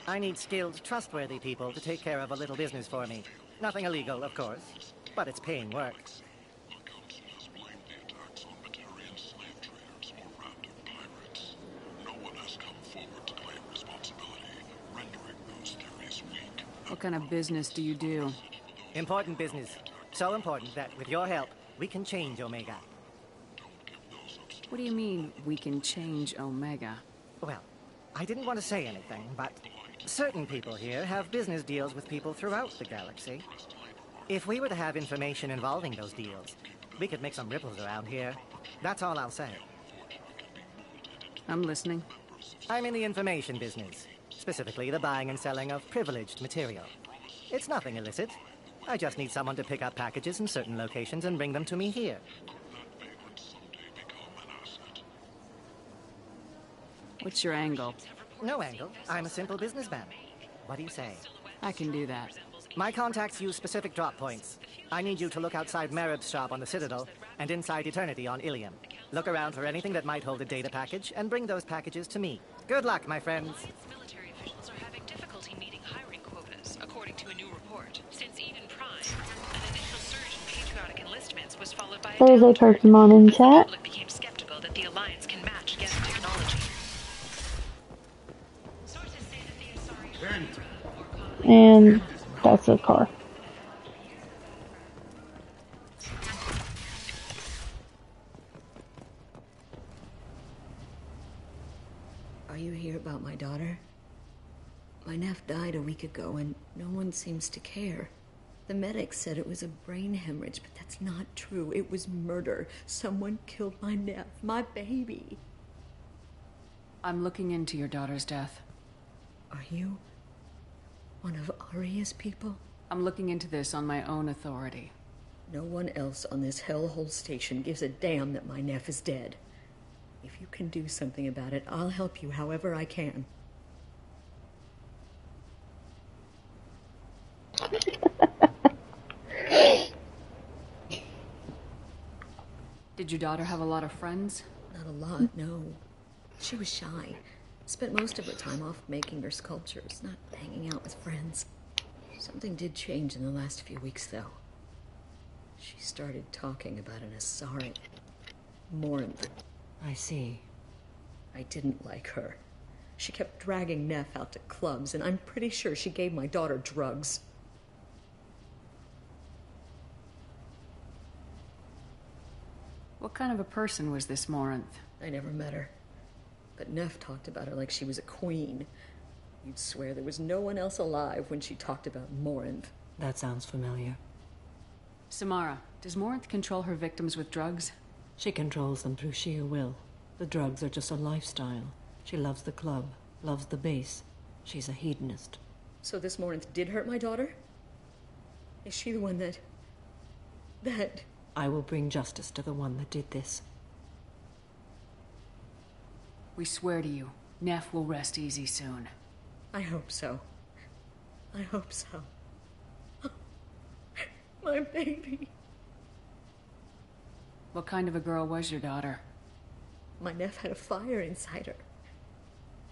I need skilled, trustworthy people to take care of a little business for me. Nothing illegal, of course, but it's paying work. What kind of business do you do? Important business. So important that, with your help, we can change Omega. What do you mean, we can change Omega? Well, I didn't want to say anything, but certain people here have business deals with people throughout the galaxy. If we were to have information involving those deals, we could make some ripples around here. That's all I'll say. I'm listening. I'm in the information business, specifically the buying and selling of privileged material. It's nothing illicit. I just need someone to pick up packages in certain locations and bring them to me here. What's your angle? No angle. I'm a simple businessman. What do you say? I can do that. My contacts use specific drop points. I need you to look outside Merib's shop on the Citadel and inside Eternity on Ilium. Look around for anything that might hold a data package and bring those packages to me. Good luck, my friends. Alliance military officials are having difficulty meeting hiring quotas, according to a new report. Since Eden Prime, an initial surge in patriotic enlistments was followed by a There's a downturn. Pokemon in The chat. public became skeptical that the Alliance can match Geth technology. Sources say that the Asari And that's a car. Are you here about my daughter? My nephew died a week ago and no one seems to care. The medics said it was a brain hemorrhage, but that's not true. It was murder. Someone killed my nephew, my baby. I'm looking into your daughter's death. Are you one of Aria's people? I'm looking into this on my own authority. No one else on this hellhole station gives a damn that my nephew is dead. If you can do something about it, I'll help you however I can. Did your daughter have a lot of friends? Not a lot, no. She was shy. Spent most of her time off making her sculptures, not hanging out with friends. Something did change in the last few weeks, though. She started talking about an Asari. Morinth. I see. I didn't like her. She kept dragging Neff out to clubs, and I'm pretty sure she gave my daughter drugs. What kind of a person was this Morinth? I never met her. But Neff talked about her like she was a queen. You'd swear there was no one else alive when she talked about Morinth. That sounds familiar. Samara, does Morinth control her victims with drugs? She controls them through sheer will. The drugs are just a lifestyle. She loves the club, loves the base. She's a hedonist. So this Morinth did hurt my daughter? Is she the one that... I will bring justice to the one that did this. We swear to you, Neff will rest easy soon. I hope so. I hope so. My baby. What kind of a girl was your daughter? My Neff had a fire inside her.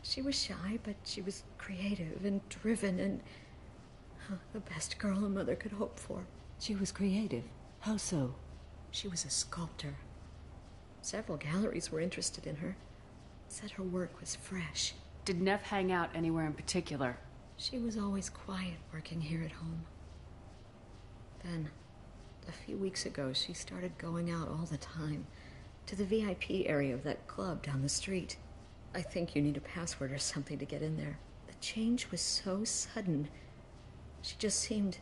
She was shy, but she was creative and driven and... the best girl a mother could hope for. She was creative? How so? She was a sculptor. Several galleries were interested in her. Said her work was fresh. Did Neff hang out anywhere in particular? She was always quiet working here at home. Then, a few weeks ago, she started going out all the time. To the VIP area of that club down the street. I think you need a password or something to get in there. The change was so sudden. She just seemed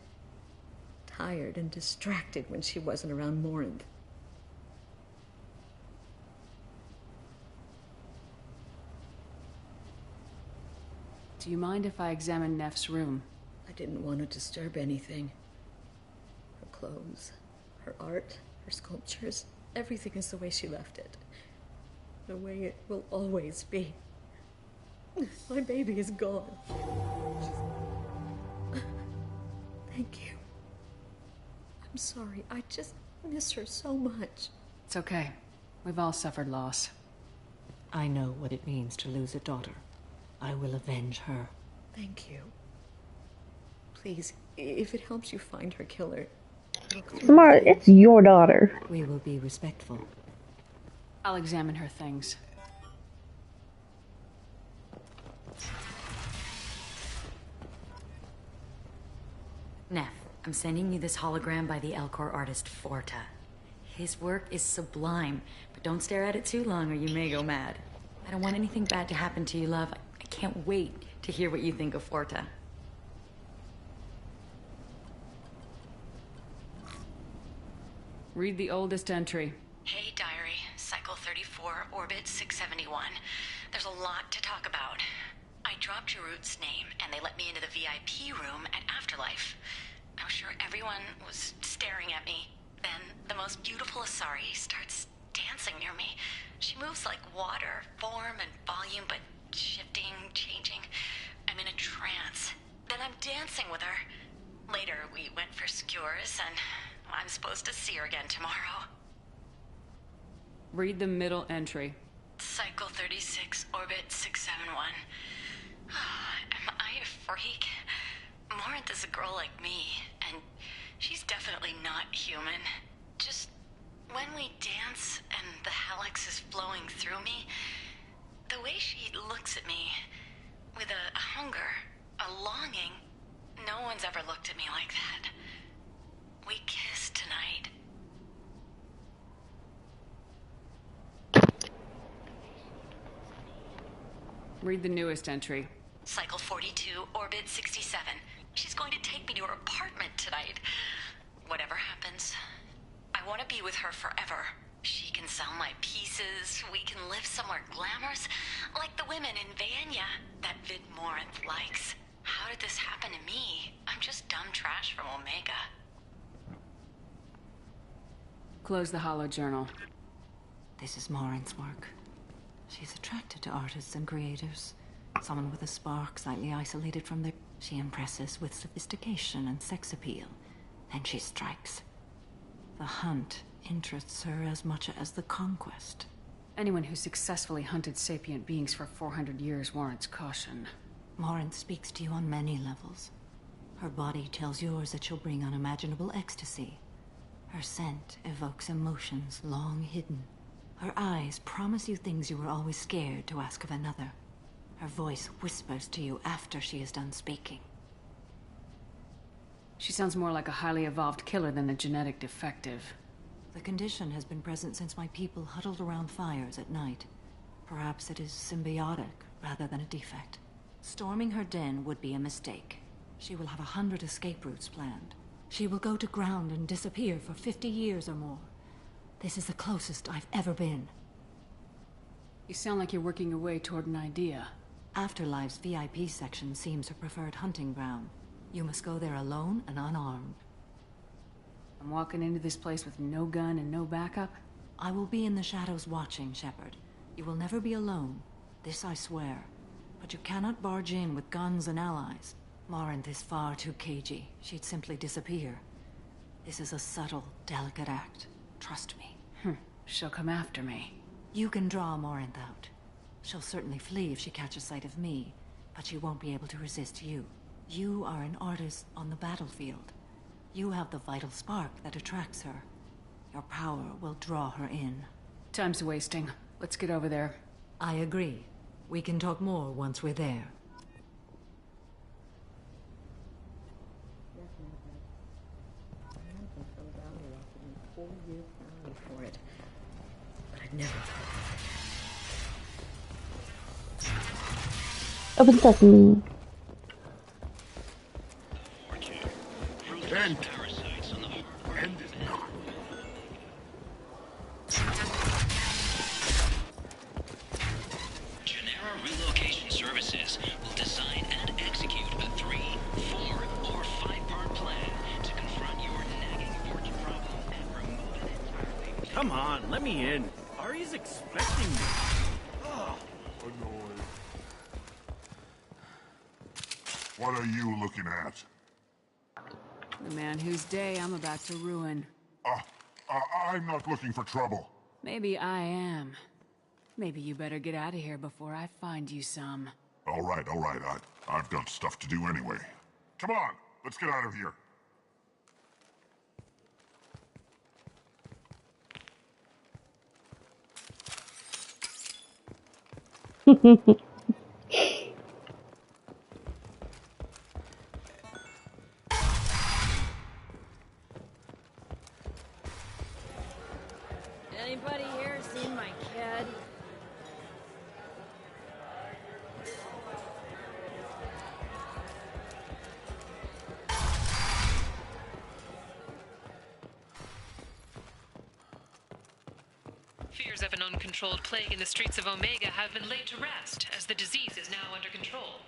tired and distracted when she wasn't around Morinth. Do you mind if I examine Neff's room? I didn't want to disturb anything. Her clothes, her art, her sculptures, everything is the way she left it. The way it will always be. My baby is gone. Thank you. I'm sorry. I just miss her so much. It's okay. We've all suffered loss. I know what it means to lose a daughter. I will avenge her. Thank you. Please, if it helps you find her killer, look through. Samara, it's your daughter. We will be respectful. I'll examine her things. Neff, I'm sending you this hologram by the Elcor artist Forta. His work is sublime, but don't stare at it too long or you may go mad. I don't want anything bad to happen to you, love. I can't wait to hear what you think of Forta. Read the oldest entry. Hey, diary. Cycle 34, orbit 671. There's a lot to talk about. I dropped Jarut's name, and they let me into the VIP room at Afterlife. I was sure everyone was staring at me. Then, the most beautiful Asari starts dancing near me. She moves like water, form and volume, but shifting, changing. I'm in a trance. Then I'm dancing with her. Later, we went for skewers, and I'm supposed to see her again tomorrow. Read the middle entry. Cycle 36, orbit 671. Am I a freak? Morinth is a girl like me, and she's definitely not human. Just when we dance and the helix is flowing through me, the way she looks at me with a hunger, a longing, no one's ever looked at me like that. We kissed tonight. Read the newest entry. Cycle 42, orbit 67. She's going to take me to her apartment tonight. Whatever happens, I want to be with her forever. She can sell my pieces. We can live somewhere glamorous, like the women in Vanya that Vid Morinth likes. How did this happen to me? I'm just dumb trash from Omega. Close the hollow journal. This is Morinth's work. She's attracted to artists and creators. Someone with a spark, slightly isolated from their... She impresses with sophistication and sex appeal. Then she strikes. The hunt interests her as much as the conquest. Anyone who successfully hunted sapient beings for 400 years warrants caution. Morinth speaks to you on many levels. Her body tells yours that she'll bring unimaginable ecstasy. Her scent evokes emotions long hidden. Her eyes promise you things you were always scared to ask of another. Her voice whispers to you after she is done speaking. She sounds more like a highly evolved killer than a genetic defective. The condition has been present since my people huddled around fires at night. Perhaps it is symbiotic rather than a defect. Storming her den would be a mistake. She will have 100 escape routes planned. She will go to ground and disappear for 50 years or more. This is the closest I've ever been. You sound like you're working your way toward an idea. Afterlife's VIP section seems her preferred hunting ground. You must go there alone and unarmed. I'm walking into this place with no gun and no backup? I will be in the shadows watching, Shepard. You will never be alone. This I swear. But you cannot barge in with guns and allies. Morinth is far too cagey. She'd simply disappear. This is a subtle, delicate act. Trust me. She'll come after me. You can draw Morinth out. She'll certainly flee if she catches sight of me, but she won't be able to resist you. You are an artist on the battlefield. You have the vital spark that attracts her. Your power will draw her in. Time's wasting. Let's get over there. I agree. We can talk more once we're there. For it, but I'd never. Open sesame. End. End it not. Genera Relocation Services will design and execute a 3, 4, or 5-part plan to confront your nagging porch problem and remove it entirely. Come on, let me in. Ari's expecting me. Oh. Annoyed. What are you looking at? The man whose day I'm about to ruin. I'm not looking for trouble. Maybe I am. Maybe you better get out of here before I find you some. All right. I've got stuff to do anyway. Come on, let's get out of here. Anybody here seen my kid? Fears of an uncontrolled plague in the streets of Omega have been laid to rest, as the disease is now under control.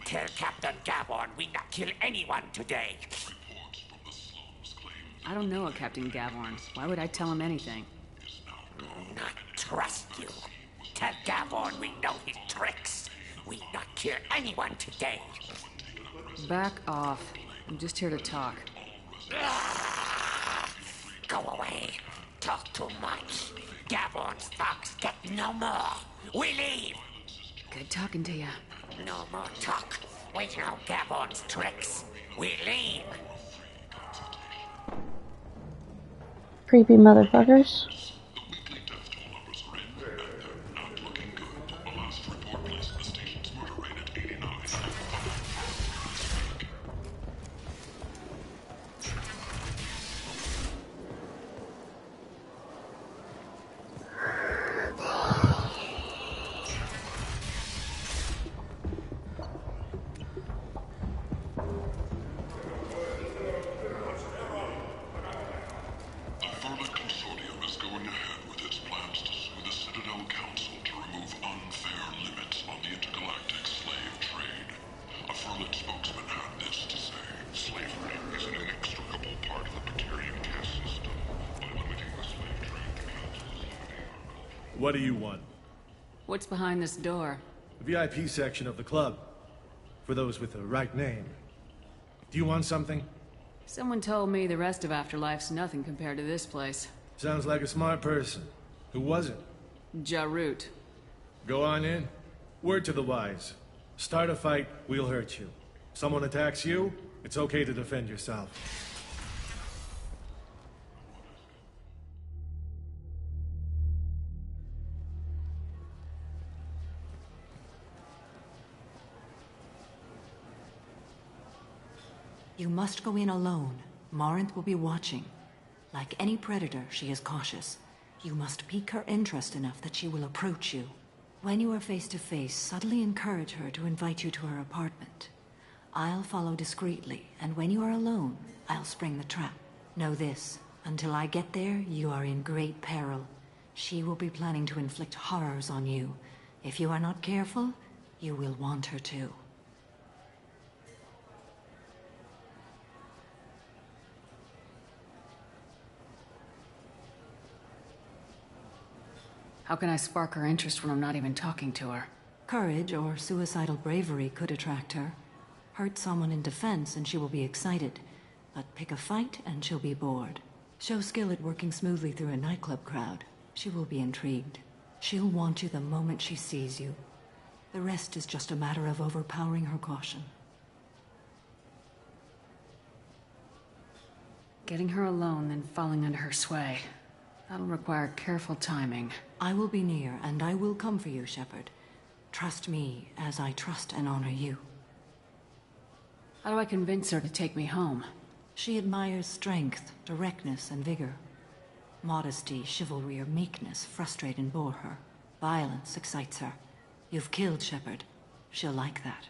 Tell Captain Gavon we not kill anyone today. I don't know a Captain Gavon. Why would I tell him anything? Not trust you. Tell Gavon we know his tricks. We not kill anyone today. Back off. I'm just here to talk. Go away. Talk too much. Gavon's fox get no more. We leave. Good talking to you. No more talk. We know Gavon's tricks. We leave. Creepy motherfuckers. What do you want? What's behind this door? The VIP section of the club. For those with the right name. Do you want something? Someone told me the rest of Afterlife's nothing compared to this place. Sounds like a smart person. Who was it? Jarut. Go on in. Word to the wise. Start a fight, we'll hurt you. Someone attacks you, it's okay to defend yourself. You must go in alone. Morinth will be watching. Like any predator, she is cautious. You must pique her interest enough that she will approach you. When you are face to face, subtly encourage her to invite you to her apartment. I'll follow discreetly, and when you are alone, I'll spring the trap. Know this, until I get there, you are in great peril. She will be planning to inflict horrors on you. If you are not careful, you will want her to. How can I spark her interest when I'm not even talking to her? Courage or suicidal bravery could attract her. Hurt someone in defense and she will be excited. But pick a fight and she'll be bored. Show skill at working smoothly through a nightclub crowd. She will be intrigued. She'll want you the moment she sees you. The rest is just a matter of overpowering her caution. Getting her alone, then falling under her sway. That'll require careful timing. I will be near, and I will come for you, Shepard. Trust me, as I trust and honor you. How do I convince her to take me home? She admires strength, directness, and vigor. Modesty, chivalry, or meekness frustrate and bore her. Violence excites her. You've killed Shepard. She'll like that.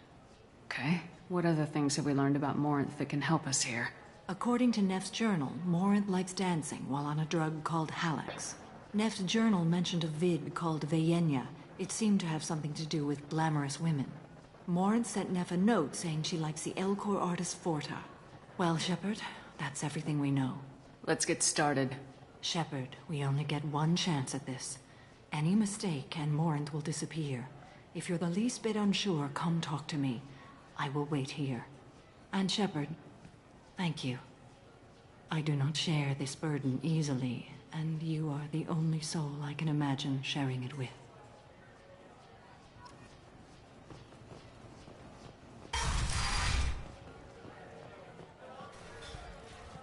Okay. What other things have we learned about Morinth that can help us here? According to Neff's journal, Morinth likes dancing while on a drug called Halax. Neff's journal mentioned a vid called Veyenya. It seemed to have something to do with glamorous women. Morinth sent Neff a note saying she likes the Elcor artist Forta. Well, Shepard, that's everything we know. Let's get started. Shepard, we only get one chance at this. Any mistake and Morinth will disappear. If you're the least bit unsure, come talk to me. I will wait here. And Shepard, thank you. I do not share this burden easily, and you are the only soul I can imagine sharing it with.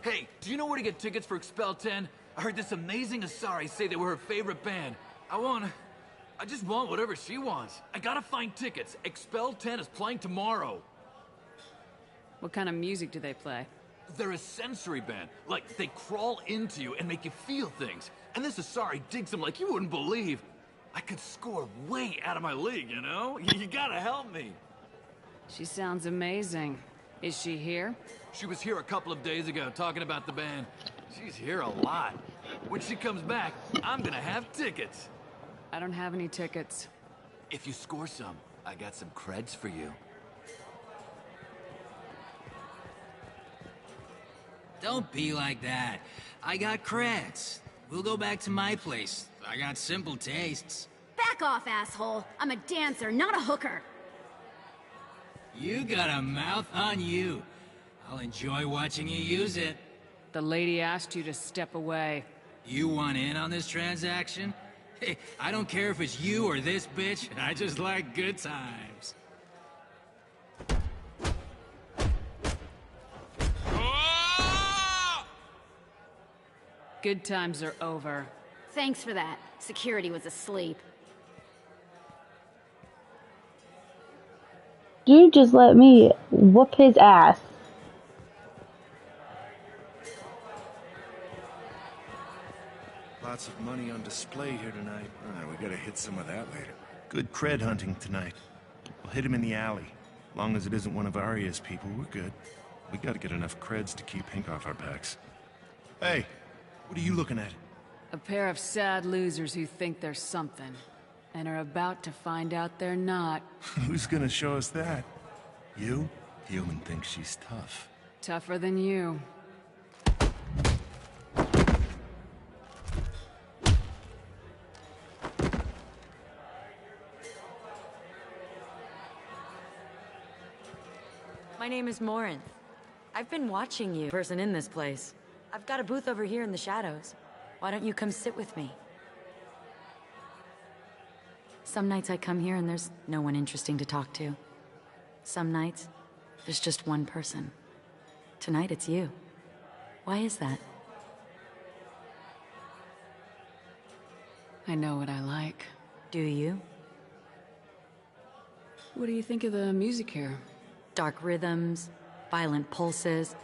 Hey, do you know where to get tickets for Expel 10? I heard this amazing Asari say they were her favorite band. I just want whatever she wants. I gotta find tickets. Expel 10 is playing tomorrow. What kind of music do they play? They're a sensory band. Like, they crawl into you and make you feel things. And this Asari digs them like you wouldn't believe. I could score way out of my league, you know? You gotta help me. She sounds amazing. Is she here? She was here a couple of days ago talking about the band. She's here a lot. When she comes back, I'm gonna have tickets. I don't have any tickets. If you score some, I got some creds for you. Don't be like that. I got creds. We'll go back to my place. I got simple tastes. Back off, asshole. I'm a dancer, not a hooker. You got a mouth on you. I'll enjoy watching you use it. The lady asked you to step away. You want in on this transaction? Hey, I don't care if it's you or this bitch. I just like good times. Good times are over. Thanks for that. Security was asleep. Dude just let me whoop his ass. Lots of money on display here tonight. We gotta hit some of that later. Good cred hunting tonight. We'll hit him in the alley. Long as it isn't one of Arya's people, we're good. We gotta get enough creds to keep Hank off our backs. Hey, what are you looking at? A pair of sad losers who think they're something, and are about to find out they're not. Who's gonna show us that? You? Human thinks she's tough. Tougher than you. My name is Morinth. I've been watching you, person in this place. I've got a booth over here in the shadows. Why don't you come sit with me? Some nights I come here and there's no one interesting to talk to. Some nights, there's just one person. Tonight it's you. Why is that? I know what I like. Do you? What do you think of the music here? Dark rhythms, violent pulses.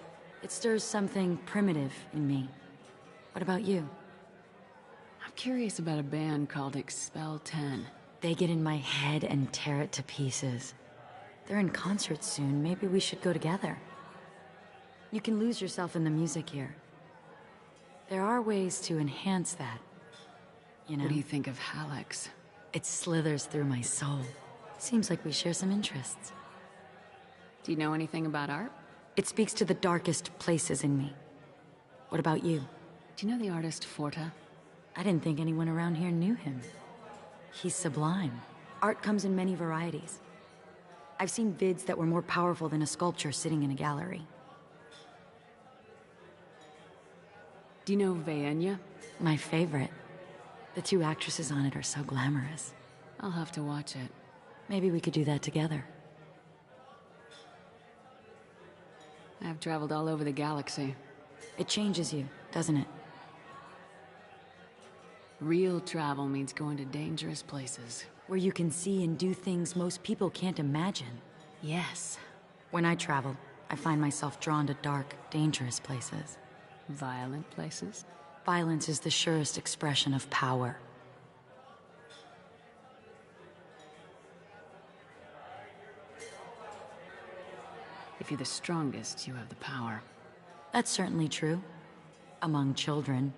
It stirs something primitive in me. What about you? I'm curious about a band called Expel 10. They get in my head and tear it to pieces. They're in concert soon. Maybe we should go together. You can lose yourself in the music here. There are ways to enhance that. You know? What do you think of Hallex? It slithers through my soul. Seems like we share some interests. Do you know anything about art? It speaks to the darkest places in me. What about you? Do you know the artist Forta? I didn't think anyone around here knew him. He's sublime. Art comes in many varieties. I've seen vids that were more powerful than a sculpture sitting in a gallery. Do you know Vaenya? My favorite. The two actresses on it are so glamorous. I'll have to watch it. Maybe we could do that together. I've traveled all over the galaxy. It changes you, doesn't it? Real travel means going to dangerous places. Where you can see and do things most people can't imagine. Yes. When I travel, I find myself drawn to dark, dangerous places. Violent places? Violence is the surest expression of power. If you're the strongest, you have the power. That's certainly true. Among children.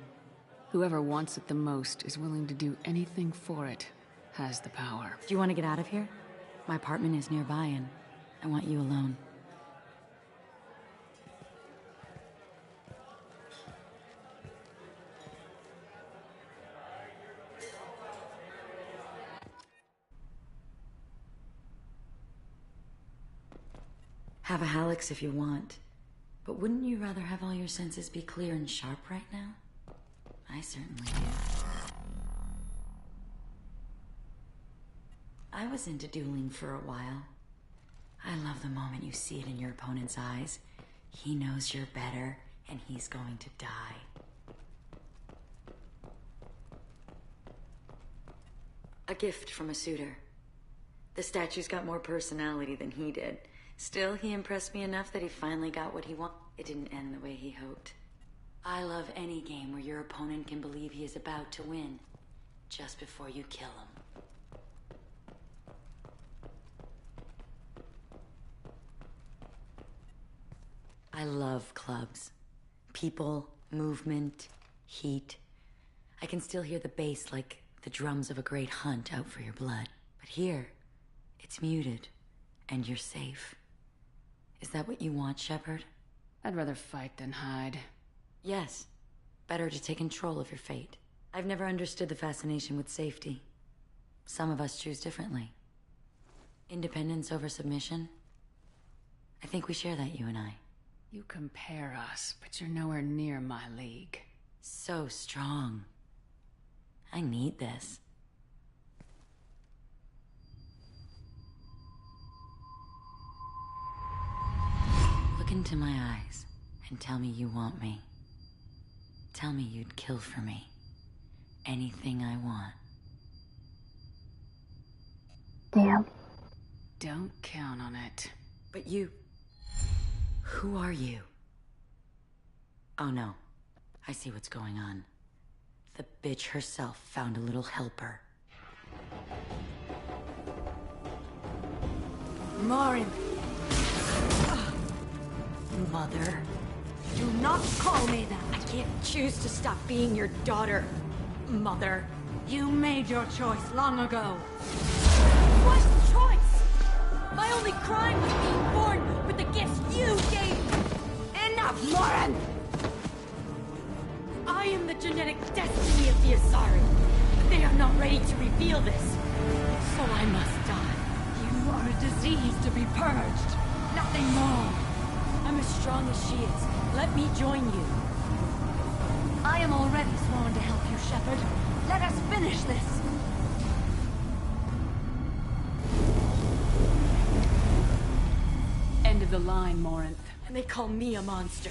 Whoever wants it the most is willing to do anything for it, has the power. Do you want to get out of here? My apartment is nearby and I want you alone. Have a Hallex if you want. But wouldn't you rather have all your senses be clear and sharp right now? I certainly do. I was into dueling for a while. I love the moment you see it in your opponent's eyes. He knows you're better, and he's going to die. A gift from a suitor. The statue's got more personality than he did. Still, he impressed me enough that he finally got what he wanted. It didn't end the way he hoped. I love any game where your opponent can believe he is about to win, just before you kill him. I love clubs. People, movement, heat. I can still hear the bass like the drums of a great hunt out for your blood. But here, it's muted, and you're safe. Is that what you want, Shepard? I'd rather fight than hide. Yes. Better to take control of your fate. I've never understood the fascination with safety. Some of us choose differently. Independence over submission? I think we share that, you and I. You compare us, but you're nowhere near my league. So strong. I need this. Look into my eyes and tell me you want me. Tell me you'd kill for me. Anything I want. Damn. Don't count on it. But you... Who are you? Oh no. I see what's going on. The bitch herself found a little helper. Marin! Mother. Do not call me that! I can't choose to stop being your daughter, Mother. You made your choice long ago. What choice? My only crime was being born with the gifts you gave me! Enough, Marin! I am the genetic destiny of the Asari. But they are not ready to reveal this. So I must die. You are a disease to be purged. Nothing more. I'm as strong as she is. Let me join you. I am already sworn to help you, Shepard. Let us finish this! End of the line, Morinth. And they call me a monster.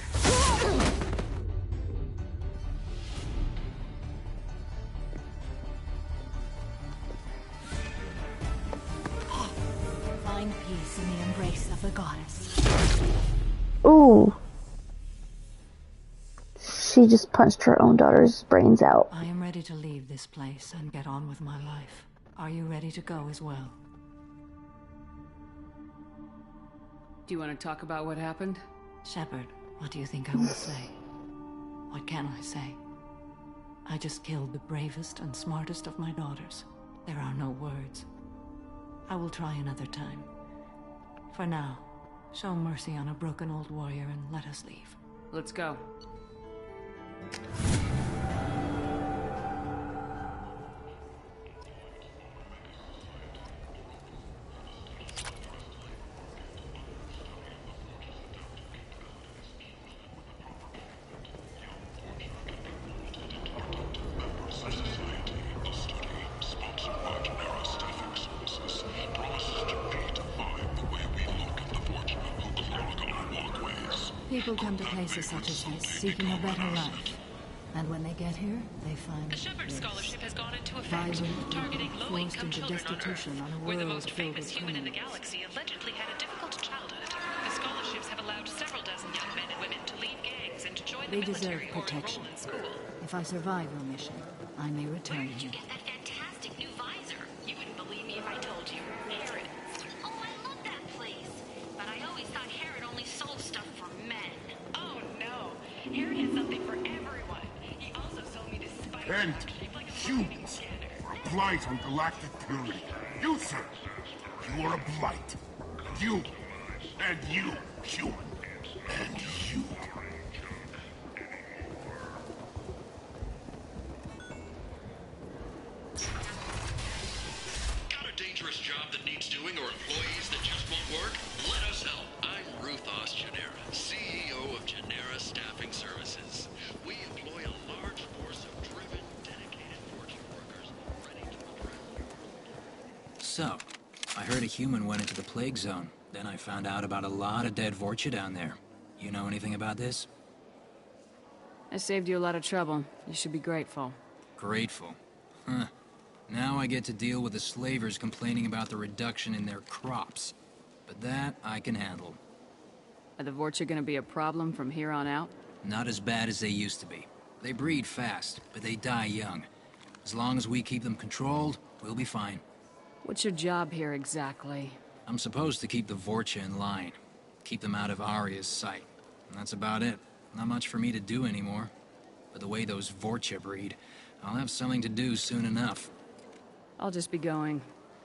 Find peace in the embrace of the goddess. Ooh. She just punched her own daughter's brains out. I am ready to leave this place and get on with my life. Are you ready to go as well? Do you want to talk about what happened? Shepard, what do you think I will say? What can I say? I just killed the bravest and smartest of my daughters. There are no words. I will try another time. For now, show mercy on a broken old warrior and let us leave. Let's go. People come to places such as this, seeking a better life. And when they get here, they find The Shepard this. Scholarship has gone into effect, Vibrant, targeting forced low-income into children on destitution Earth, on a where the world most filled famous with human in the criminals. galaxy allegedly had a difficult childhood. The scholarships have allowed several dozen young men and women to leave gangs and to join They the deserve military or protection. enroll in school. If I survive your mission, I may return here. Get that fantastic new visor. You wouldn't believe me if I told you. Harrod. Oh, I love that place. But I always thought Harrod only sold stuff for men. Oh no, Harrod has something for everyone. He also sold me this spider And shaped like a humans are a blight on galactic purity. You, sir, you are a blight. You, and you, human, and you. Got a dangerous job that needs doing or employees that just won't work? Let us help. I'm Ruthos Genera, CEO of Genera Staffing Services. We employ a large force of driven, dedicated fortune workers ready to address. So, I heard a human went into the plague zone. Then I found out about a lot of dead Vorcha down there. You know anything about this? I saved you a lot of trouble. You should be grateful. Grateful. Huh. Now I get to deal with the slavers complaining about the reduction in their crops. But that I can handle. Are the Vorcha gonna be a problem from here on out? Not as bad as they used to be. They breed fast, but they die young. As long as we keep them controlled, we'll be fine. What's your job here exactly? I'm supposed to keep the Vorcha in line. Keep them out of Arya's sight. And that's about it. Not much for me to do anymore. But the way those Vorcha breed, I'll have something to do soon enough. I'll just be going.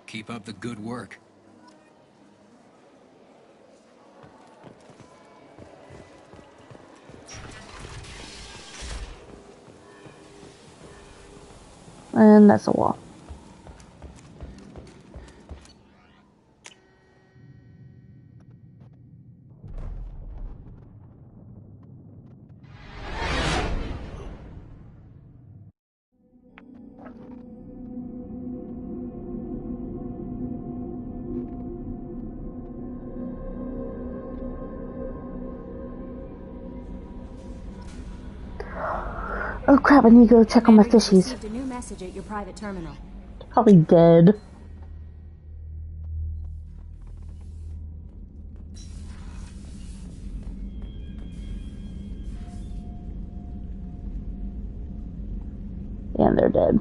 Keep up the good work. And that's a wall. Oh crap, I need to go check on my fishies. Received a new message at your private terminal. Probably dead. And they're dead.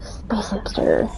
Space hipster.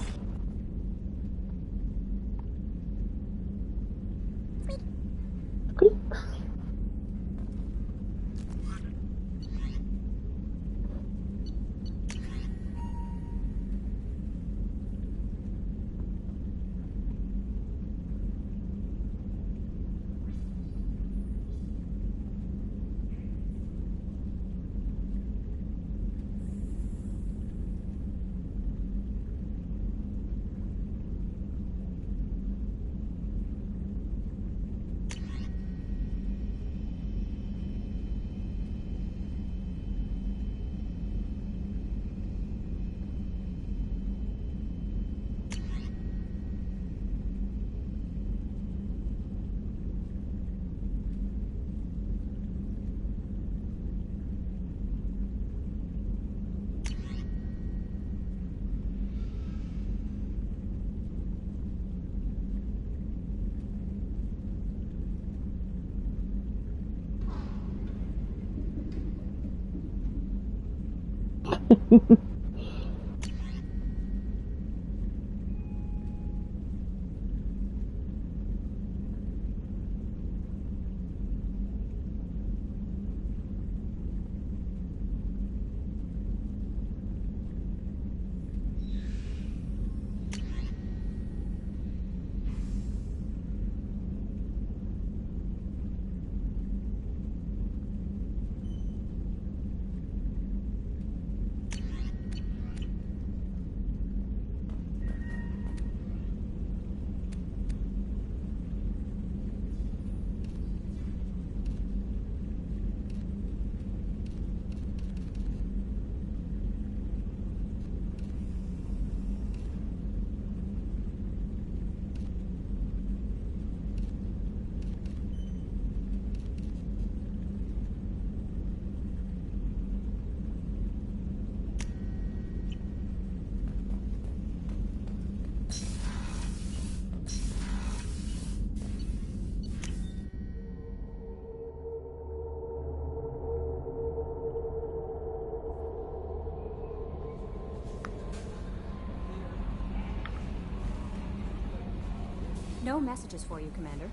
No messages for you, Commander.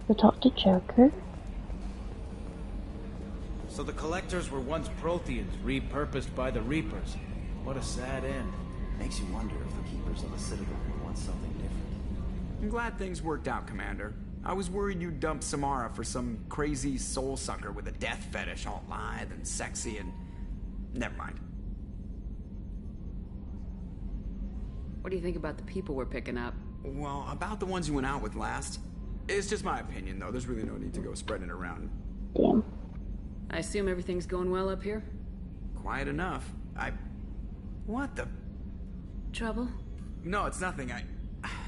To talk to Joker. So the Collectors were once Protheans, repurposed by the Reapers. What a sad end. Makes you wonder if the Keepers of the Citadel want something different. I'm glad things worked out, Commander. I was worried you'd dump Samara for some crazy soul sucker with a death fetish, all lithe and sexy and... Never mind. What do you think about the people we're picking up? Well, about the ones you went out with last. It's just my opinion, though. There's really no need to go spreading it around. Damn. I assume everything's going well up here? Quiet enough. What the... Trouble? No, it's nothing.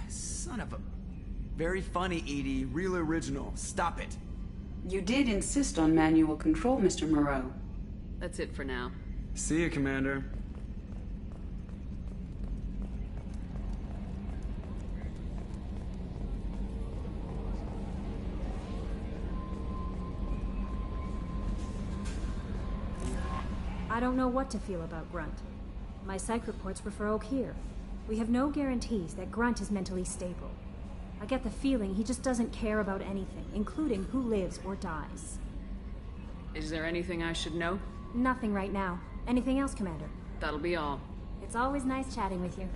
Son of a... Very funny, Edie. Real original. Stop it. You did insist on manual control, Mr. Moreau. That's it for now. See you, Commander. I don't know what to feel about Grunt. My psych reports refer Oak here. We have no guarantees that Grunt is mentally stable. I get the feeling he just doesn't care about anything, including who lives or dies. Is there anything I should know? Nothing right now. Anything else, Commander? That'll be all. It's always nice chatting with you.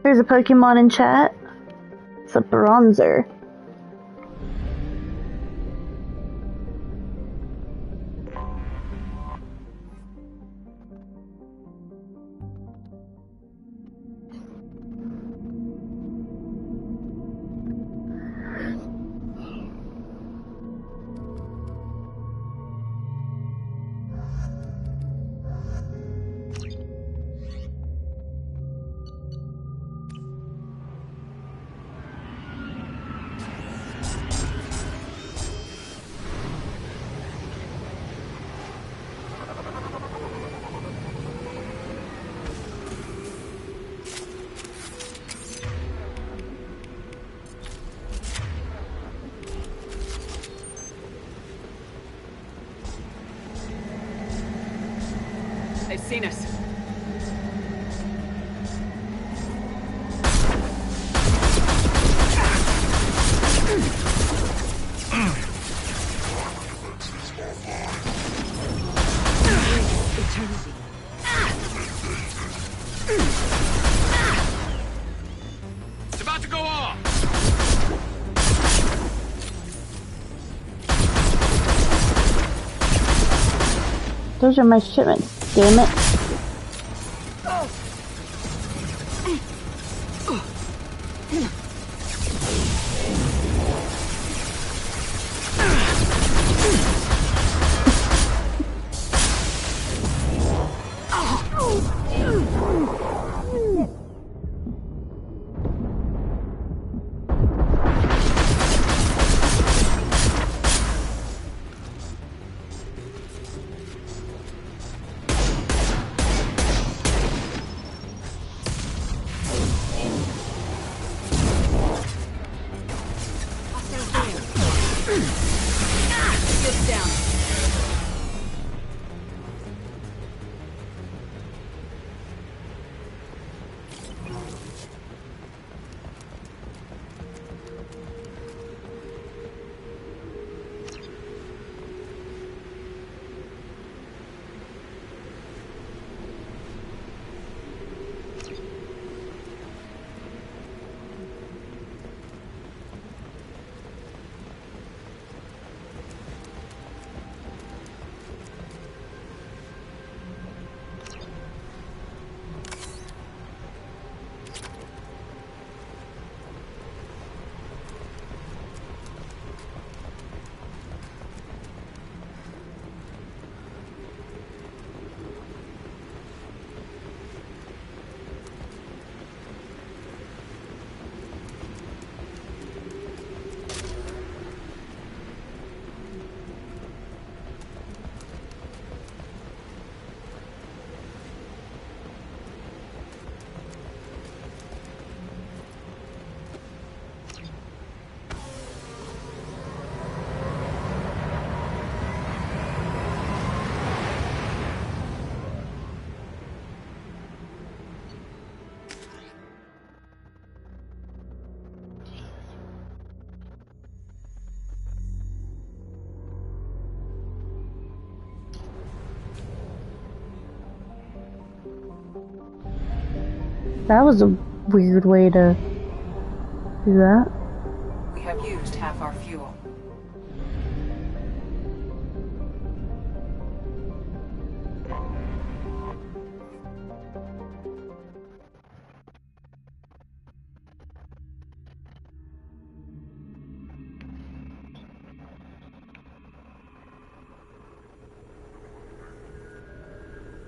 There's a Pokemon in chat. It's a Bronzer. They've seen us. It's about to go off! Those are my shipments, damn it. Get down. That was a weird way to do that. We have used half our fuel.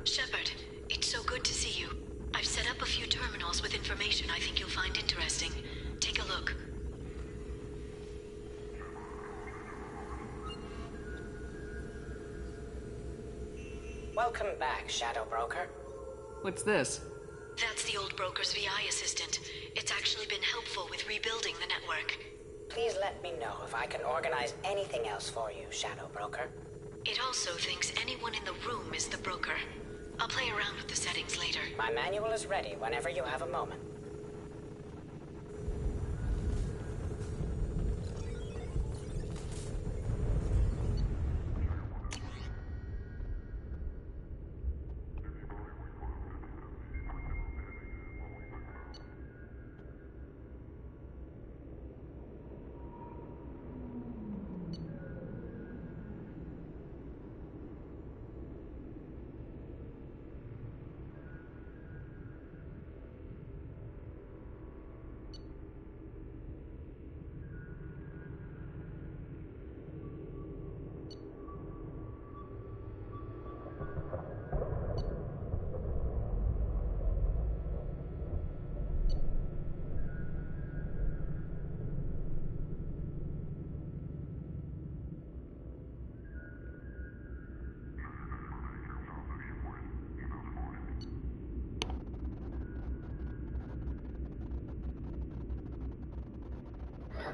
Shepard, it's so good to see you. I've set up a few terminals with information I think you'll find interesting. Take a look. Welcome back, Shadow Broker. What's this? That's the old broker's VI assistant. It's actually been helpful with rebuilding the network. Please let me know if I can organize anything else for you, Shadow Broker. It also thinks anyone in the room is the broker. I'll play around with the settings later. My manual is ready whenever you have a moment.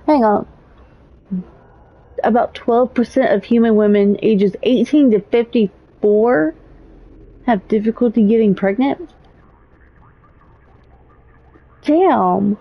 Hang on. About 12% of human women ages 18 to 54 have difficulty getting pregnant? Damn.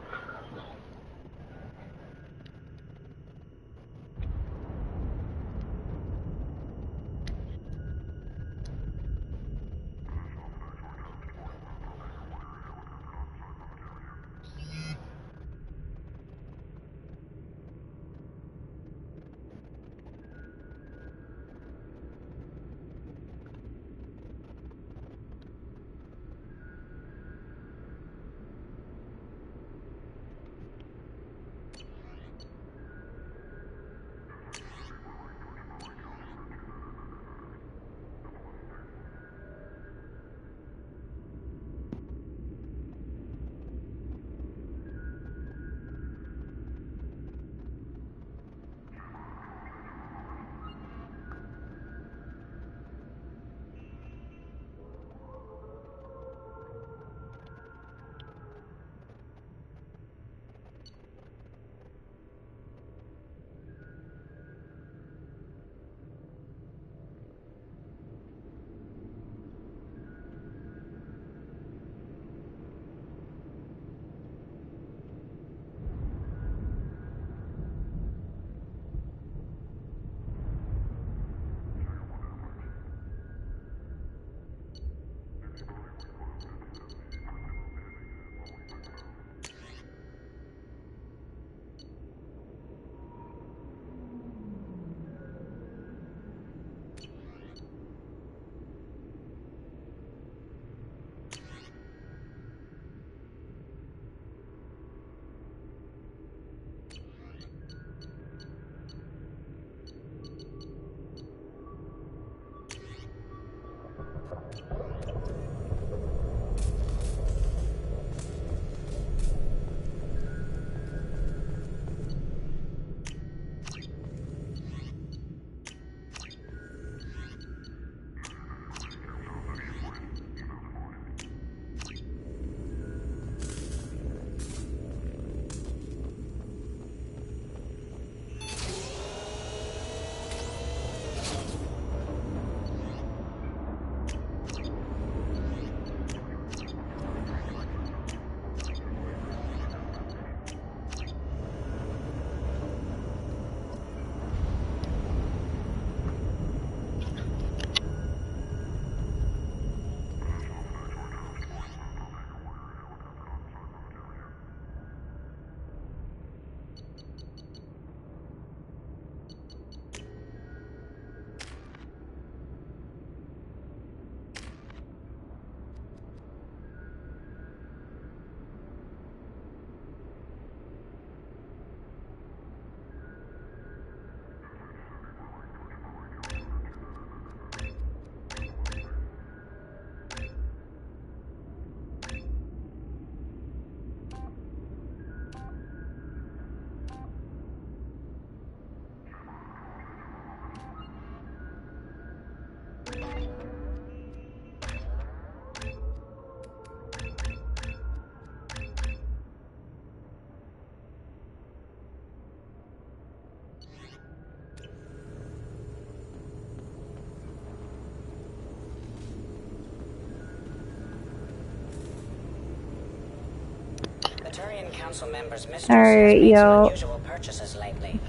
Turian Council member's mistress Alright, has made some y'all. unusual purchases lately.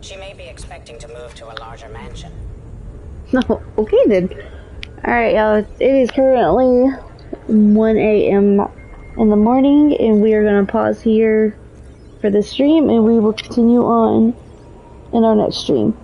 She may be expecting to move to a larger mansion. No, okay then. Alright, y'all. It is currently 1 a.m. in the morning, and we are going to pause here for the stream, and we will continue on in our next stream.